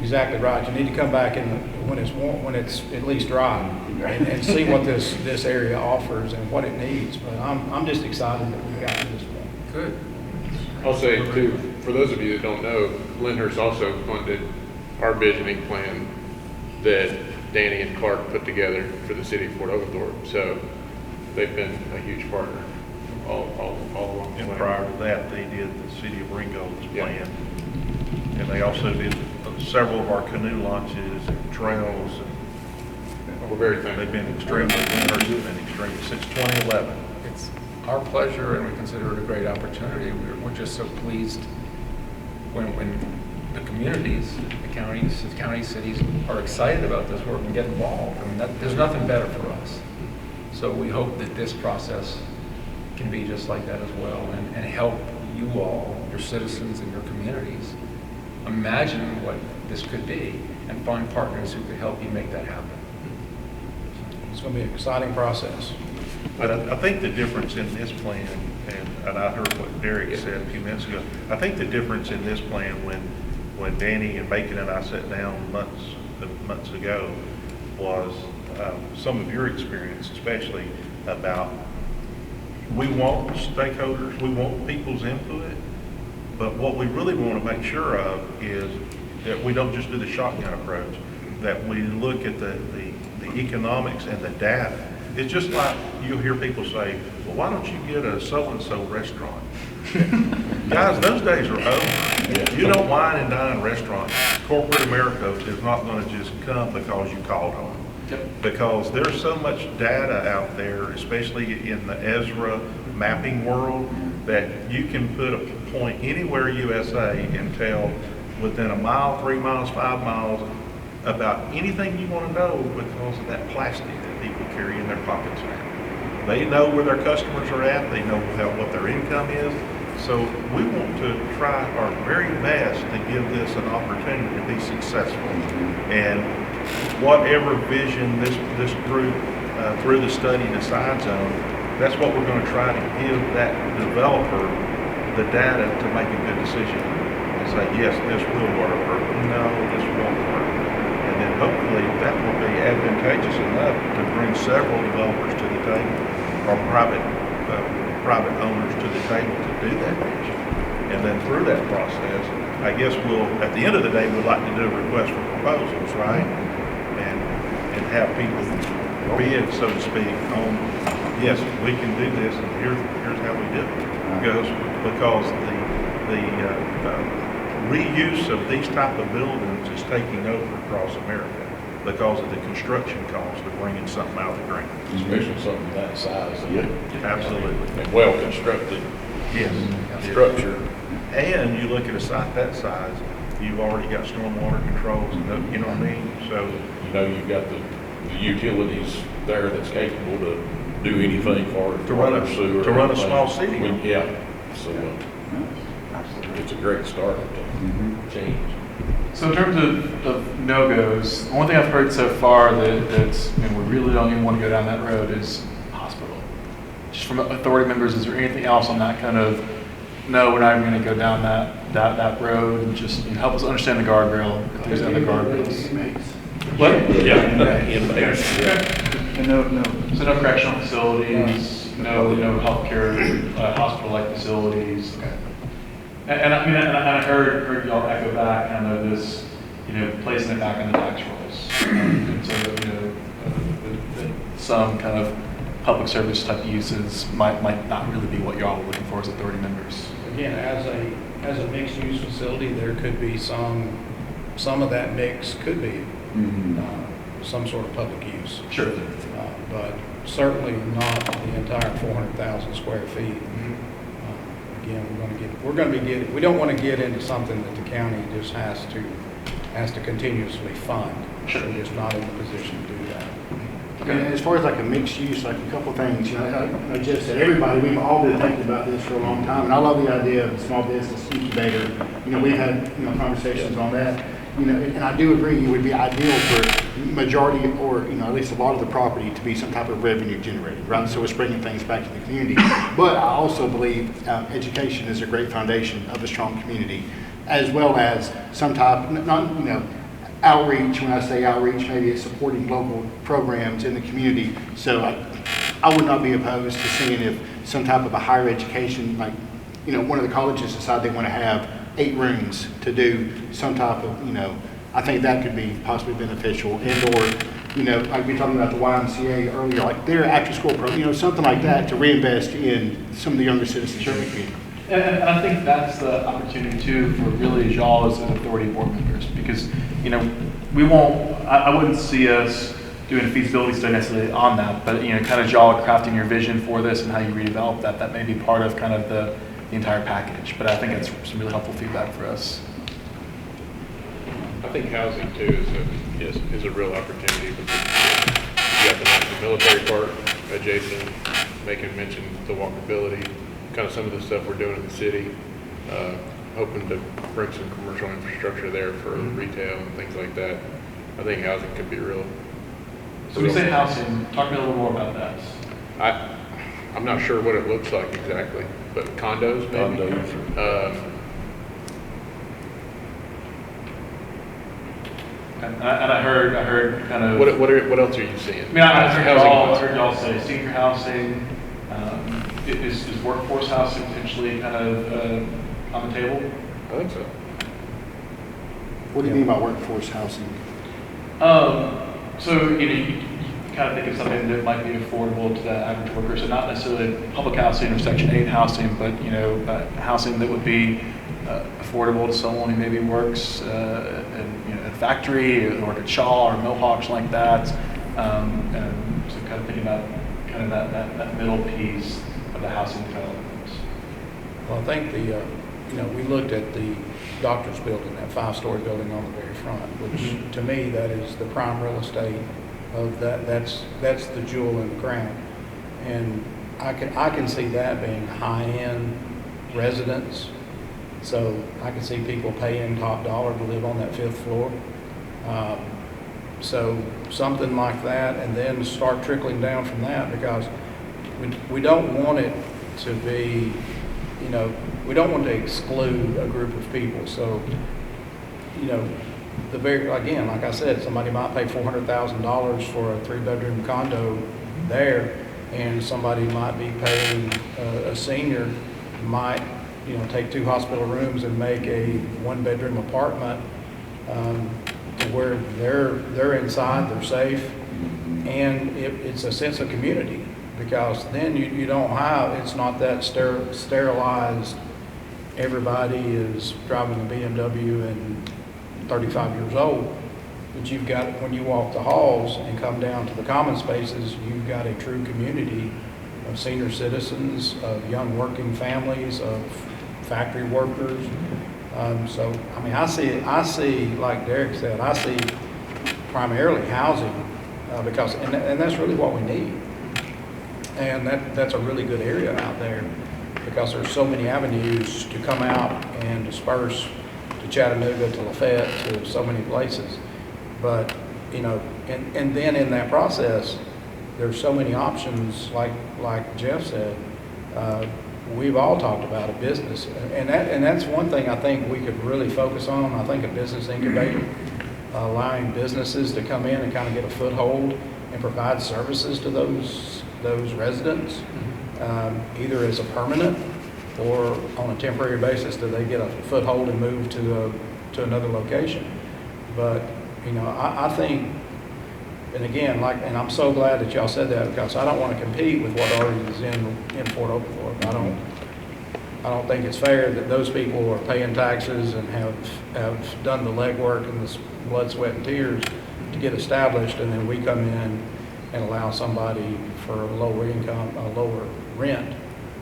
exactly right. You need to come back when it's warm, when it's at least dry, and see what this area offers and what it needs. But I'm just excited that we got to this point. Good. I'll say too, for those of you that don't know, Lyndhurst also funded our visioning plan that Danny and Clark put together for the city of Fort Oglethorpe. So they've been a huge partner all along the And way. prior to that, they did the city of Ringgold's Yeah. plan. And they also did several of our canoe launches and trails. We're very thankful. They've been extremely generous and extremely, since 2011. It's our pleasure, and we consider it a great opportunity. We're just so pleased when the communities, the counties, cities are excited about this work and get involved. I mean, there's nothing better for us. So we hope that this process can be just like that as well, and help you all, your citizens and your communities, imagine what this could be and find partners who could help you make that happen. It's going to be an exciting process. But I think the difference in this plan, and I heard what Derek said a few minutes ago, I think the difference in this plan when Danny and Bacon and I sat down months ago was some of your experience, especially about we want stakeholders, we want people's input, but what we really want to make sure of is that we don't just do the shotgun approach, that we look at the economics and the data. It's just like you'll hear people say, well, why don't you get a so-and-so restaurant? Guys, those days are over. You don't wine and dine restaurants. Corporate America is not going to just come because you called on them. Because there's so much data out there, especially in the Ezra mapping world, that you can put a point anywhere USA and tell within a mile, 3 miles, 5 miles about anything you want to know because of that plastic that people carry in their pockets now. They know where their customers are at. They know what their income is. So we want to try our very best to give this an opportunity to be successful. And whatever vision this group, through the study decides on, that's what we're going to try to give that developer the data to make a good decision. And say, yes, this will work, or no, this won't work. And then hopefully that will be advantageous enough to bring several developers to the table, or private owners to the table to do that vision. And then through that process, I guess at the end of the day, we'd like to do a request for proposals, right? And have people bid, so to speak, on, yes, we can do this, and here's how we do it. Because the reuse of these type of buildings is taking over across America because of the construction cost of bringing something out of the ground. Especially something that size. Absolutely. And well-constructed Yes. structure. And you look at a site that size, you've already got stormwater controls, you know what I mean? So, You know, you've got the utilities there that's capable to do anything for it. To run a- water, sewer, to run a everything. small city. Yeah, so Absolutely. it's a great start to change. So in terms of no-goes, the one thing I've heard so far that's, we really don't even want to go down that road is hospital. Just from authority members, is there anything else on that kind of, no, we're not even going to go down that road, and just help us understand the guardrail, clear down the guardrails? What? Yeah. Inmates, yeah. And no, so no correctional facilities, no healthcare, hospital-like facilities. Okay. And I heard y'all echo back kind of this, placing it back on the tax rolls. And so, that some kind of public service type uses might not really be what y'all are looking for as authority members. Again, as a mixed-use facility, there could be some of that mix could be some sort of public use. Sure. But certainly not the entire 400,000 square feet. Again, we don't want to get into something that the county just has to continuously fund. Sure. We're just not in a position to do that. And as far as like a mixed use, like a couple things, I just said, everybody, we've all been thinking about this for a long time, and I love the idea of a small business incubator. We've had, conversations on that, and I do agree, it would be ideal for majority or, at least a lot of the property to be some type of revenue generating, right? So it's bringing things back to the community. But I also believe education is a great foundation of a strong community, as well as some type, outreach. When I say outreach, maybe it's supporting local programs in the community. So I would not be opposed to seeing if some type of a higher education, like, one of the colleges decide they want to have 8 rooms to do some type of, I think that could be possibly beneficial. And or, like we were talking about the YMCA earlier, like their after school program, something like that to reinvest in some of the younger citizens in the community. And I think that's the opportunity too for really y'all as authority board members, because we won't. I wouldn't see us doing a feasibility study necessarily on that, but kind of y'all crafting your vision for this and how you redevelop that. That may be part of kind of the entire package. But I think it's some really helpful feedback for us. I think housing too is a real opportunity because you got the military park adjacent, making mention the walkability, kind of some of the stuff we're doing in the city, hoping to bring some commercial infrastructure there for retail and things like that. I think housing could be real. So we say housing, talk to me a little more about that. I'm not sure what it looks like exactly, but condos maybe. And I heard kind of. What else are you seeing? I mean, I heard y'all say senior housing. Is workforce housing potentially kind of on the table? I think so. What do you mean by workforce housing? So you kind of think of something that might be affordable to that average worker. So not necessarily public housing or Section 8 housing, but housing that would be affordable to someone who maybe works in a factory or work at Shaw or Mohawks like that. And so kind of thinking about kind of that middle piece of the housing development. Well, I think we looked at the doctor's building, that 5-story building on the very front, which to me, that is the prime real estate of that. That's the jewel in the crown. And I can see that being high-end residence. So I can see people paying top dollar to live on that 5th floor. So something like that, and then start trickling down from that, because we don't want it to be, we don't want to exclude a group of people. So, again, like I said, somebody might pay $400,000 for a 3-bedroom condo there, and somebody might be paying, a senior might, take 2 hospital rooms and make a 1-bedroom apartment, where they're inside, they're safe, and it's a sense of community, because then you don't have, it's not that sterilized, everybody is driving a BMW and 35 years old, but you've got, when you walk the halls and come down to the common spaces, you've got a true community of senior citizens, of young working families, of factory workers. So, I mean, I see, like Derek said, I see primarily housing, because, and that's really what we need. And that's a really good area out there, because there's so many avenues to come out and disperse to Chattanooga, to Lafayette, to so many places. But, and then in that process, there's so many options, like Jeff said. We've all talked about a business, and that's one thing I think we could really focus on. I think a business incubator, allowing businesses to come in and kind of get a foothold and provide services to those residents, either as a permanent or on a temporary basis, do they get a foothold and move to another location. But I think, and again, and I'm so glad that y'all said that, because I don't want to compete with what already is in Port Oglethorpe. I don't think it's fair that those people are paying taxes and have done the legwork and the blood, sweat, and tears to get established, and then we come in and allow somebody for a lower income, a lower rent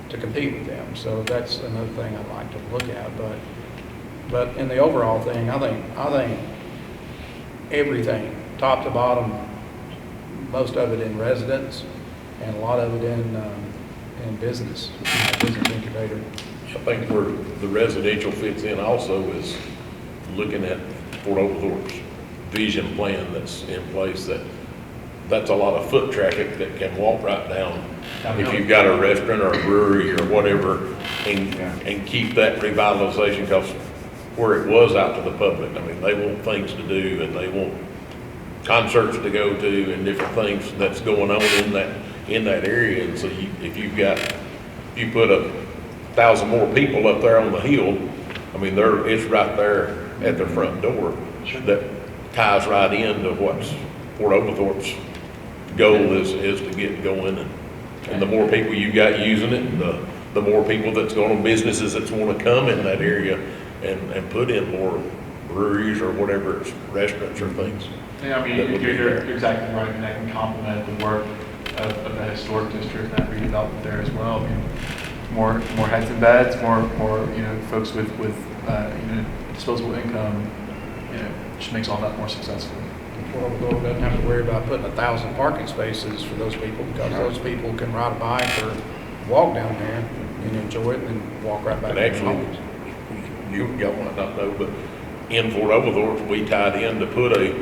to compete with them. So that's another thing I'd like to look at. But in the overall thing, I think everything, top to bottom, most of it in residence and a lot of it in business, business incubator. I think where the residential fits in also is looking at Fort Oglethorpe's vision plan that's in place, that's a lot of foot traffic that can walk right down. If you've got a restaurant or a brewery or whatever, and keep that revitalization, because where it was out to the public, I mean, they want things to do and they want concerts to go to and different things that's going on in that area. And so if you put 1,000 more people up there on the hill, I mean, it's right there at their front door. That ties right into what's Fort Oglethorpe's goal is to get going. And the more people you got using it, the more people businesses that's want to come in that area and put in more breweries or whatever, restaurants or things. Yeah, I mean, you're exactly right, and that can complement the work of the historic district and that redevelopment there as well. I mean, more heads in beds, more folks with disposable income, just makes all that more successful. Fort Oglethorpe doesn't have to worry about putting 1,000 parking spaces for those people, because those people can ride a bike or walk down there and enjoy it and walk right back. And actually, y'all might not know, but in Fort Oglethorpe, we tied in to put a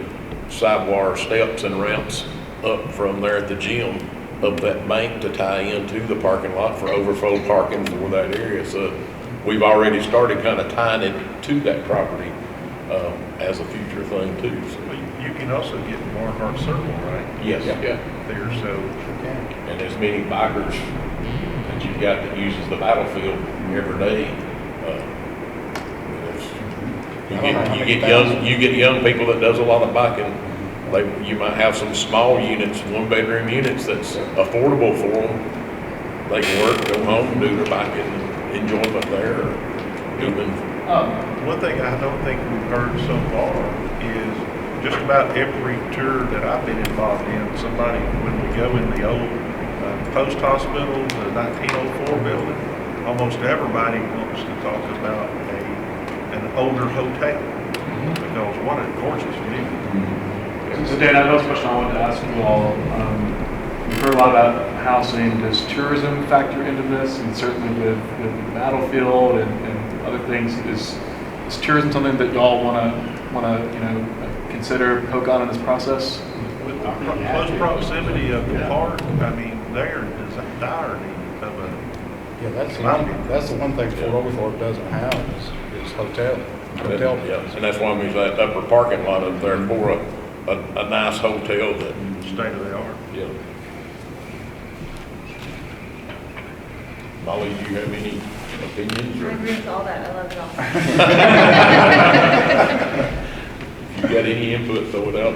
sidewalk steps and ramps up from there at the gym, up that bank to tie into the parking lot for overflow parking for that area. So we've already started kind of tying it to that property as a future thing too. So You can also get Barnhart Circle, right? yes, yeah. There, so. And as many bikers that you've got that uses the battlefield every day. You get young people that does a lot of biking. You might have some small units, 1-bedroom units that's affordable for them. They can work, go home, do their biking enjoyment there. One thing I don't think we've heard so far is just about every tour that I've been involved in, somebody, when we go in the old post hospital, the 1904 building, almost everybody wants to talk about an older hotel, because what a gorgeous view. So Dan, I know a question I wanted to ask you all. We've heard a lot about housing. Does tourism factor into this? And certainly with the battlefield and other things, is tourism something that y'all want to consider, poke on in this process? With the close proximity of the park, I mean, they're in dire need of a. Yeah, that's the one thing Fort Oglethorpe doesn't have is hotel. Yeah, and that's why we use that upper parking lot up there for a nice hotel that. State of the art. Yeah. Molly, do you have any opinions? I agree with all that. I love it all. If you got any input, throw it out.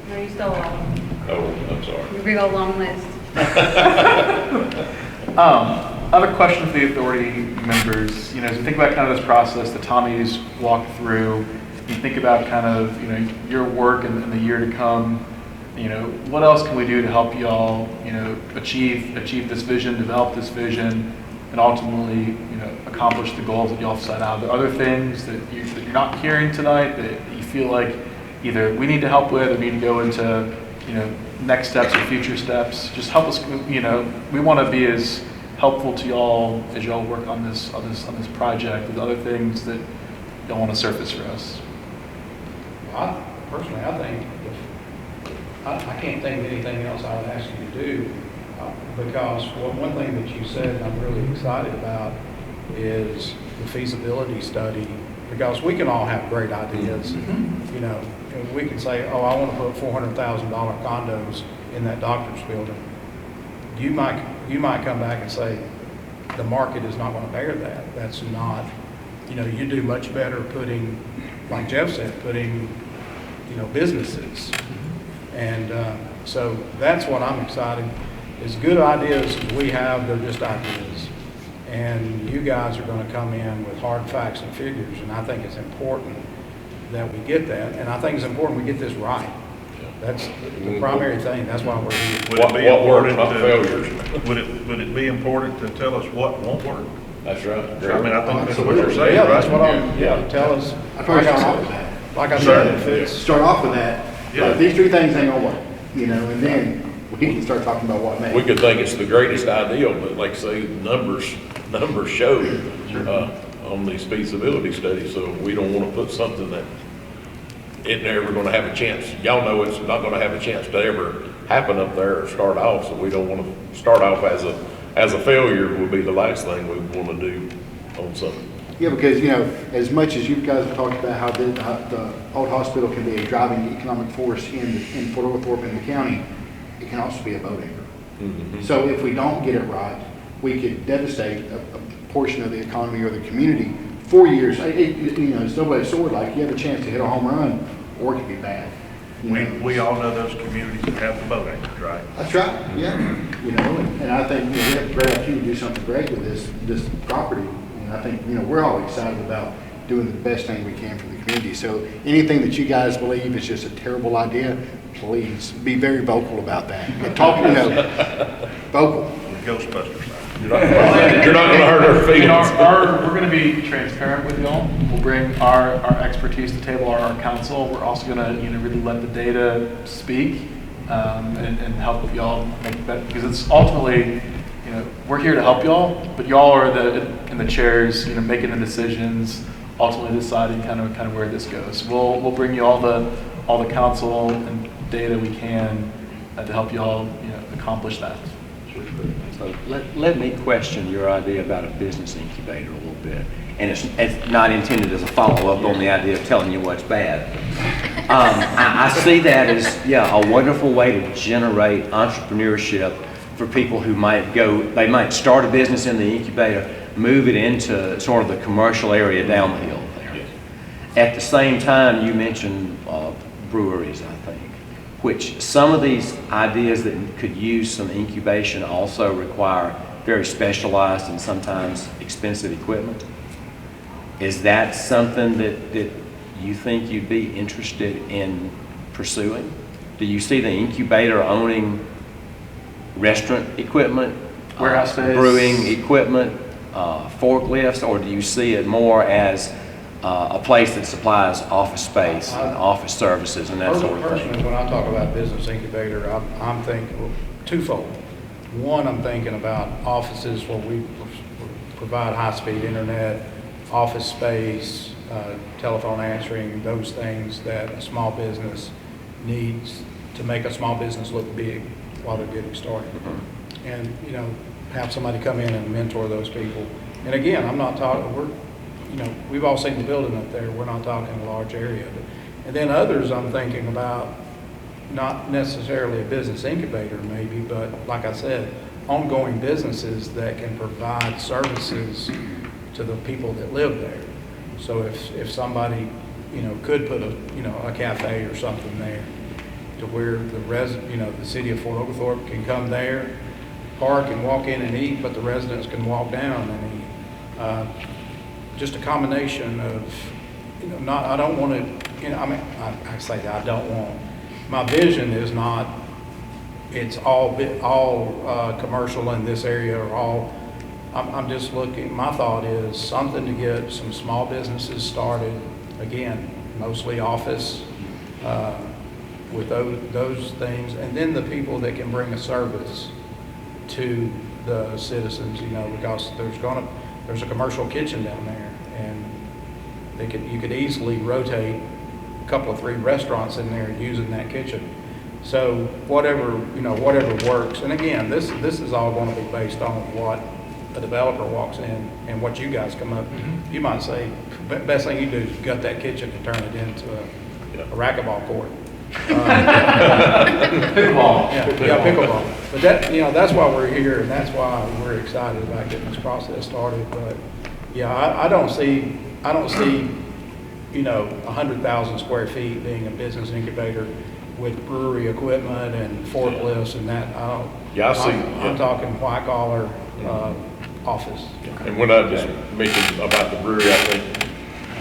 No, you stole all. Oh, I'm sorry. Your big old long list. I have a question for the authority members. As we think about kind of this process that Tommy's walked through, you think about kind of, your work in the year to come, what else can we do to help y'all, achieve this vision, develop this vision, and ultimately, accomplish the goals that y'all set out? Are there other things that you're not hearing tonight that you feel like either we need to help with or need to go into, next steps or future steps? Just help us, we want to be as helpful to y'all as y'all work on this project with other things that y'all want to surface for us. Personally, I think I can't think of anything else I would ask you to do, because one thing that you said and I'm really excited about is the feasibility study, because we can all have great ideas. And we can say, oh, I want to put $400,000 condos in that doctor's building. You might come back and say, the market is not going to bear that. That's not, you do much better putting, like Jeff said, putting, businesses. And so that's what I'm excited. As good ideas as we have, they're just ideas. And you guys are going to come in with hard facts and figures. And I think it's important that we get that. And I think it's important we get this right. That's the primary thing, that's why we're here. Would What it be works, important not to, failures. would it be important to tell us what won't work? That's right. I mean, I think that's what you're saying, Yeah, right? that's what yeah, tell us. I'd probably start off with that. Like I said, if it's, Start off with that, Yeah. like, these 3 things ain't gonna work, you know, and then we can start talking about what may. We could think it's the greatest ideal, but like say, numbers show, on these feasibility studies, so we don't wanna put something that isn't ever gonna have a chance. Y'all know it's not gonna have a chance to ever happen up there or start off, so we don't wanna start off as a failure would be the last thing we wanna do on something. Yeah, because, you know, as much as you guys have talked about how the old hospital can be a driving economic force in Fort Oglethorpe and the county, it can also be a boat anchor. So if we don't get it right, we could devastate a portion of the economy or the community for years. You know, it's double-edged sword, like you have a chance to hit a home run, or it could be bad. You know? We all know those communities that have the boat anchors, right? That's right, yeah. You know, and I think, you know, we have a great opportunity to do something great with this property. And I think, you know, we're all excited about doing the best thing we can for the community. So anything that you guys believe is just a terrible idea, please be very vocal about that. And talk, you know, vocal. Ghostbusters. You're not gonna hurt our feelings. We're going to be transparent with y'all. We'll bring our expertise to the table, our counsel. We're also going to, you know, really let the data speak and help with y'all make it better. Because it's ultimately, you know, we're here to help y'all, but y'all are in the chairs, you know, making the decisions, ultimately deciding kind of where this goes. We'll bring you all the counsel and data we can to help y'all, you know, accomplish that. So let me question your idea about a business incubator a little bit. And it's not intended as a follow-up on the idea of telling you what's bad. I see that as, a wonderful way to generate entrepreneurship for people who they might start a business in the incubator, move it into sort of the commercial area down the hill there. At the same time, you mentioned breweries, I think, which some of these ideas that could use some incubation also require very specialized and sometimes expensive equipment. Is that something that you think you'd be interested in pursuing? Do you see the incubator owning restaurant equipment, Warehouse space, brewing equipment, forklifts, or do you see it more as a place that supplies office space and office services and that sort of thing? Personally, when I talk about business incubator, I'm thinking twofold. One, I'm thinking about offices where we provide high-speed internet, office space, telephone answering, those things that a small business needs to make a small business look big while they're getting started. And, you know, have somebody come in and mentor those people. And again, I'm not talking, we've all seen the building up there. We're not talking a large area. And then others I'm thinking about, not necessarily a business incubator maybe, but like I said, ongoing businesses that can provide services to the people that live there. So if somebody, could put a cafe or something there to where the city of Fort Oglethorpe can come there, park and walk in and eat, but the residents can walk down and eat. Just a combination of, I don't want to, I say that I don't want. My vision is not, it's all commercial in this area or all. I'm just looking, my thought is something to get some small businesses started, again, mostly office, with those things, and then the people that can bring a service to the citizens, because there's a commercial kitchen down there, and you could easily rotate a couple of 3 restaurants in there using that kitchen. So whatever works, and again, this is all going to be based on what a developer walks in and what you guys come up. You might say, best thing you do is gut that kitchen and turn it into a racquetball court. Pickleball. Yeah, pickleball. But that's why we're here, and that's why we're excited about getting this process started. But I don't see 100,000 square feet being a business incubator with brewery equipment and forklifts and that. I'm talking white collar office. And when I just mentioned about the brewery, I think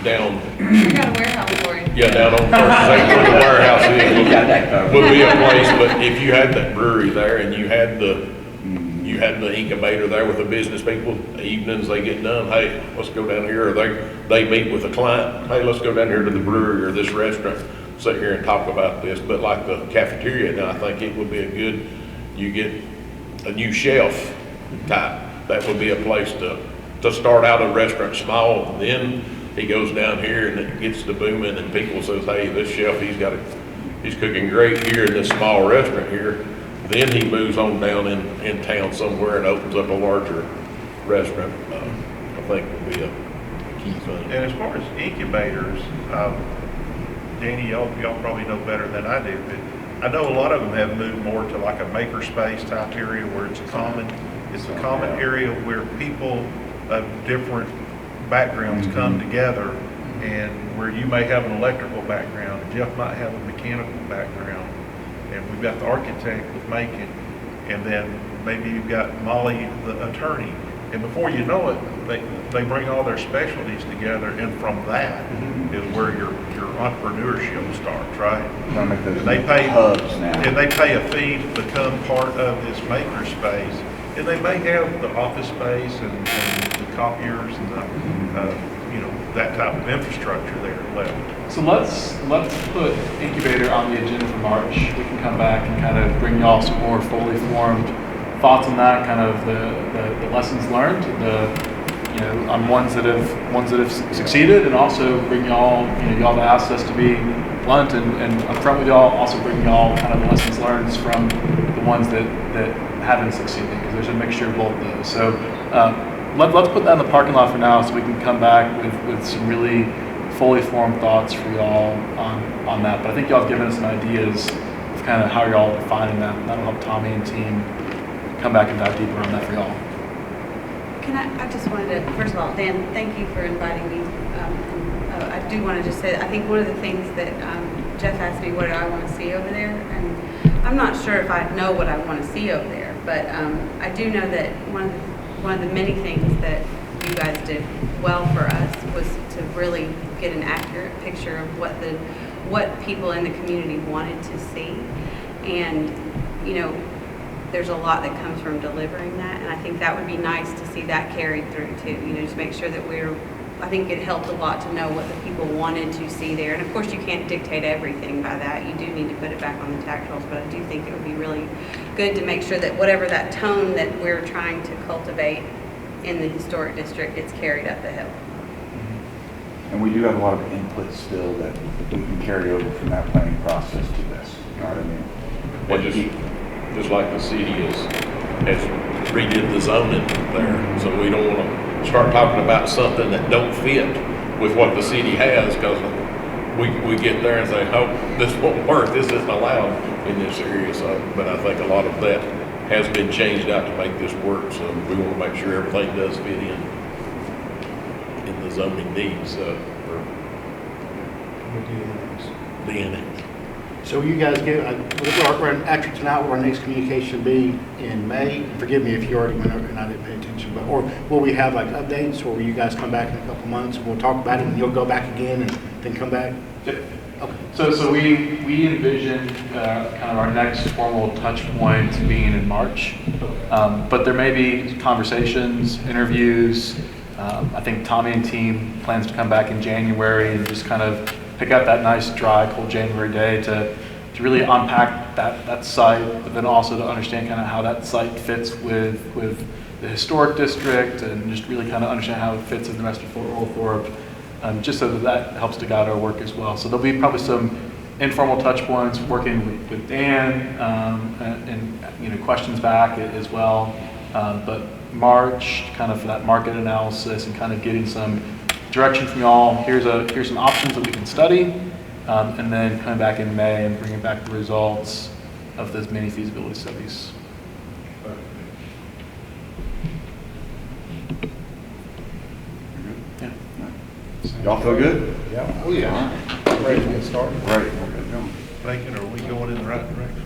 down, We got a warehouse for you. yeah, down on First, Street where the warehouse is. You got that covered. Would be a place, but if you had that brewery there and you had the incubator there with the business people, evenings they get done, hey, let's go down here, or they meet with a client, hey, let's go down here to the brewery or this restaurant, sit here and talk about this. But like the cafeteria now, I think it would be a good, you get a new shelf type, that would be a place to start out a restaurant small, and then he goes down here and it gets to booming and people says, hey, this chef, he's cooking great here in this small restaurant here. Then he moves on down in town somewhere and opens up a larger restaurant. I think would be a key thing. And as far as incubators, Danny, y'all probably know better than I do, but I know a lot of them have moved more to like a makerspace type area where it's a common area where people of different backgrounds come together, and where you may have an electrical background, and Jeff might have a mechanical background, and we've got the architect with Macon, and then maybe you've got Molly, the attorney, and before you know it, they bring all their specialties together, and from that is where your entrepreneurship starts, right? And they pay hubs now. And they pay a fee to become part of this maker space, and they may have the office space and the copiers and the that type of infrastructure there left. So let's put incubator on the agenda for March. We can come back and kind of bring y'all some more fully formed thoughts on that, kind of the lessons learned, on ones that have succeeded, and also bring y'all y'all have asked us to be blunt and upfront with y'all. Also bring y'all kind of the lessons learned from the ones that haven't succeeded, because there's a mixture of both of those. So let's put that in the parking lot for now, so we can come back with some really fully formed thoughts for y'all on that. But I think y'all have given us some ideas of kind of how y'all are defining that. That'll help Tommy and team come back and dive deeper on that for y'all. I just wanted to, first of all, Dan, thank you for inviting me. I do want to just say, I think one of the things that Jeff asked me, what do I want to see over there? And I'm not sure if I know what I want to see over there, but I do know that one of the many things that you guys did well for us was to really get an accurate picture of what people in the community wanted to see. And, there's a lot that comes from delivering that, and I think that would be nice to see that carried through too. Just make sure that I think it helped a lot to know what the people wanted to see there. And of course you can't dictate everything by that. You do need to put it back on the tax rolls, but I do think it would be really good to make sure that whatever that tone that we're trying to cultivate in the historic district, it's carried up the hill. And we do have a lot of input still that we can carry over from that planning process to this. You know what I mean? And just like the city has redid the zoning there, so we don't want to start talking about something that don't fit with what the city has, because we get there and say, oh, this won't work, this isn't allowed in this area. So, but I think a lot of that has been changed out to make this work, so we want to make sure everything does fit in the zoning needs for the annex. So you guys after tonight, will our next communication be in May? Forgive me if you already went over and I didn't pay attention, or will we have like updates, or will you guys come back in a couple months and we'll talk about it and you'll go back again and then come back? Yep. Okay. So we envision kind of our next formal touch point being in March, but there may be conversations, interviews. I think Tommy and team plans to come back in January and just kind of pick up that nice dry, cold January day to really unpack that site, but then also to understand kind of how that site fits with the historic district, and just really kind of understand how it fits in the rest of Fort Oglethorpe, just so that helps to guide our work as well. So there'll be probably some informal touch points working with Dan and questions back as well. But March, kind of for that market analysis and kind of getting some direction from y'all. Here's some options that we can study, and then coming back in May and bringing back the results of those mini feasibility studies. Yeah. Y'all feel good? Yeah. Oh, yeah. Ready to get started? Great. We'll get going. Thinking, are we going in the right direction?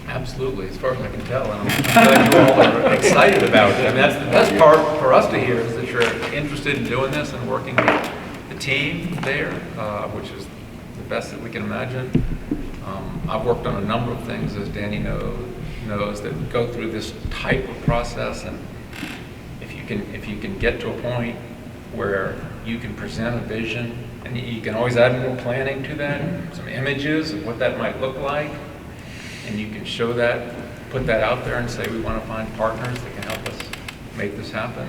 Absolutely, as far as I can tell, and I'm glad you all are excited about it. I mean, that's the best part for us to hear, is that you're interested in doing this and working team there, which is the best that we can imagine. I've worked on a number of things, as Danny knows, that go through this type of process, and if you can get to a point where you can present a vision, and you can always add more planning to that, some images of what that might look like, and you can show that, put that out there and say, we want to find partners that can help us make this happen.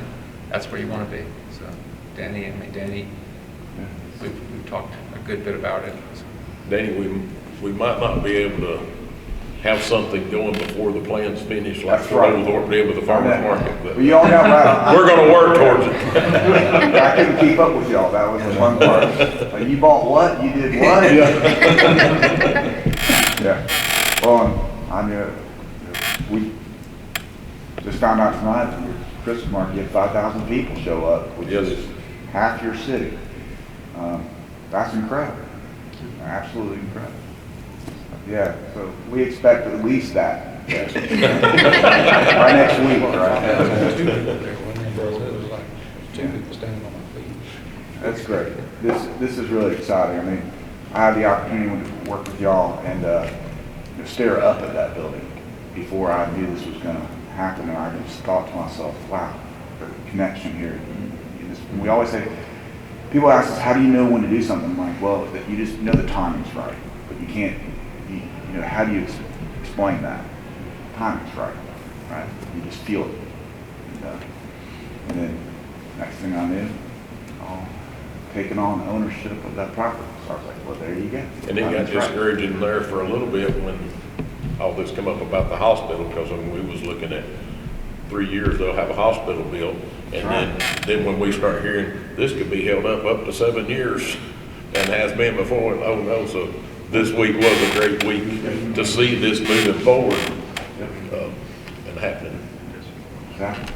That's where you want to be. So Danny, we've talked a good bit about it. So. Danny, we might not be able to have something going before the plan's finished, like That's right. Thorpe did with the farmer's market, but Well, y'all got right. we're gonna work towards it. I couldn't keep up with y'all, that was the fun part. You bought what, you did what? Yeah. Well, I knew, we just found out tonight, at your Christmas market, you had 5,000 people show up, which Yes. is half your city. That's incredible, absolutely incredible. Yeah, so we expect at least that. By next week, right? Two people standing on my feet. That's great. This is really exciting. I mean, I had the opportunity to work with y'all and stare up at that building before I knew this was going to happen, and I just thought to myself, wow, the connection here. We always say, people ask us, how do you know when to do something? I'm like, well, you just know the timing's right, but you can't, you know, how do you explain that? Timing's right, right? You just feel it. And then next thing I knew, taking on ownership of that property. So I was like, well, there you go. And it got Timing's right. discouraging there for a little bit when all this come up about the hospital, because when we was looking at 3 years, they'll have a hospital built. And then when we start hearing this could be held up to 7 years and has been before, and oh no, so this week was a great week to see this moving forward and happening. Exactly.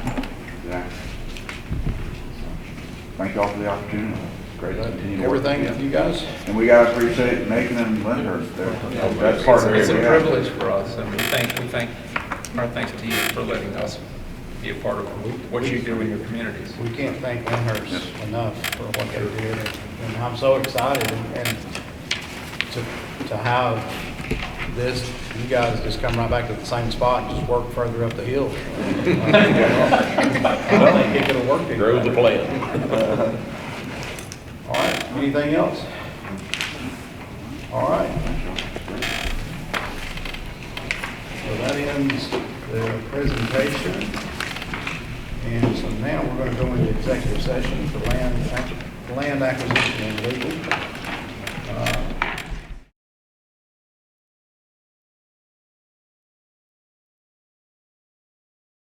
Thank you all for the opportunity. Great to continue to work Everything with with you guys? And we gotta appreciate Macon and Lyndhurst there. That's part of it. It's a privilege for us, and we thank our thanks to you for letting us be a part of what you do in your communities. We can't thank Lyndhurst enough for what they did, and I'm so excited and to have this, you guys just come right back to the same spot and just work further up the hill. I don't think it could have worked. Grow the plan. All right, anything else? All right. So that ends the presentation. And so now we're going to go into executive session for land acquisition and legal.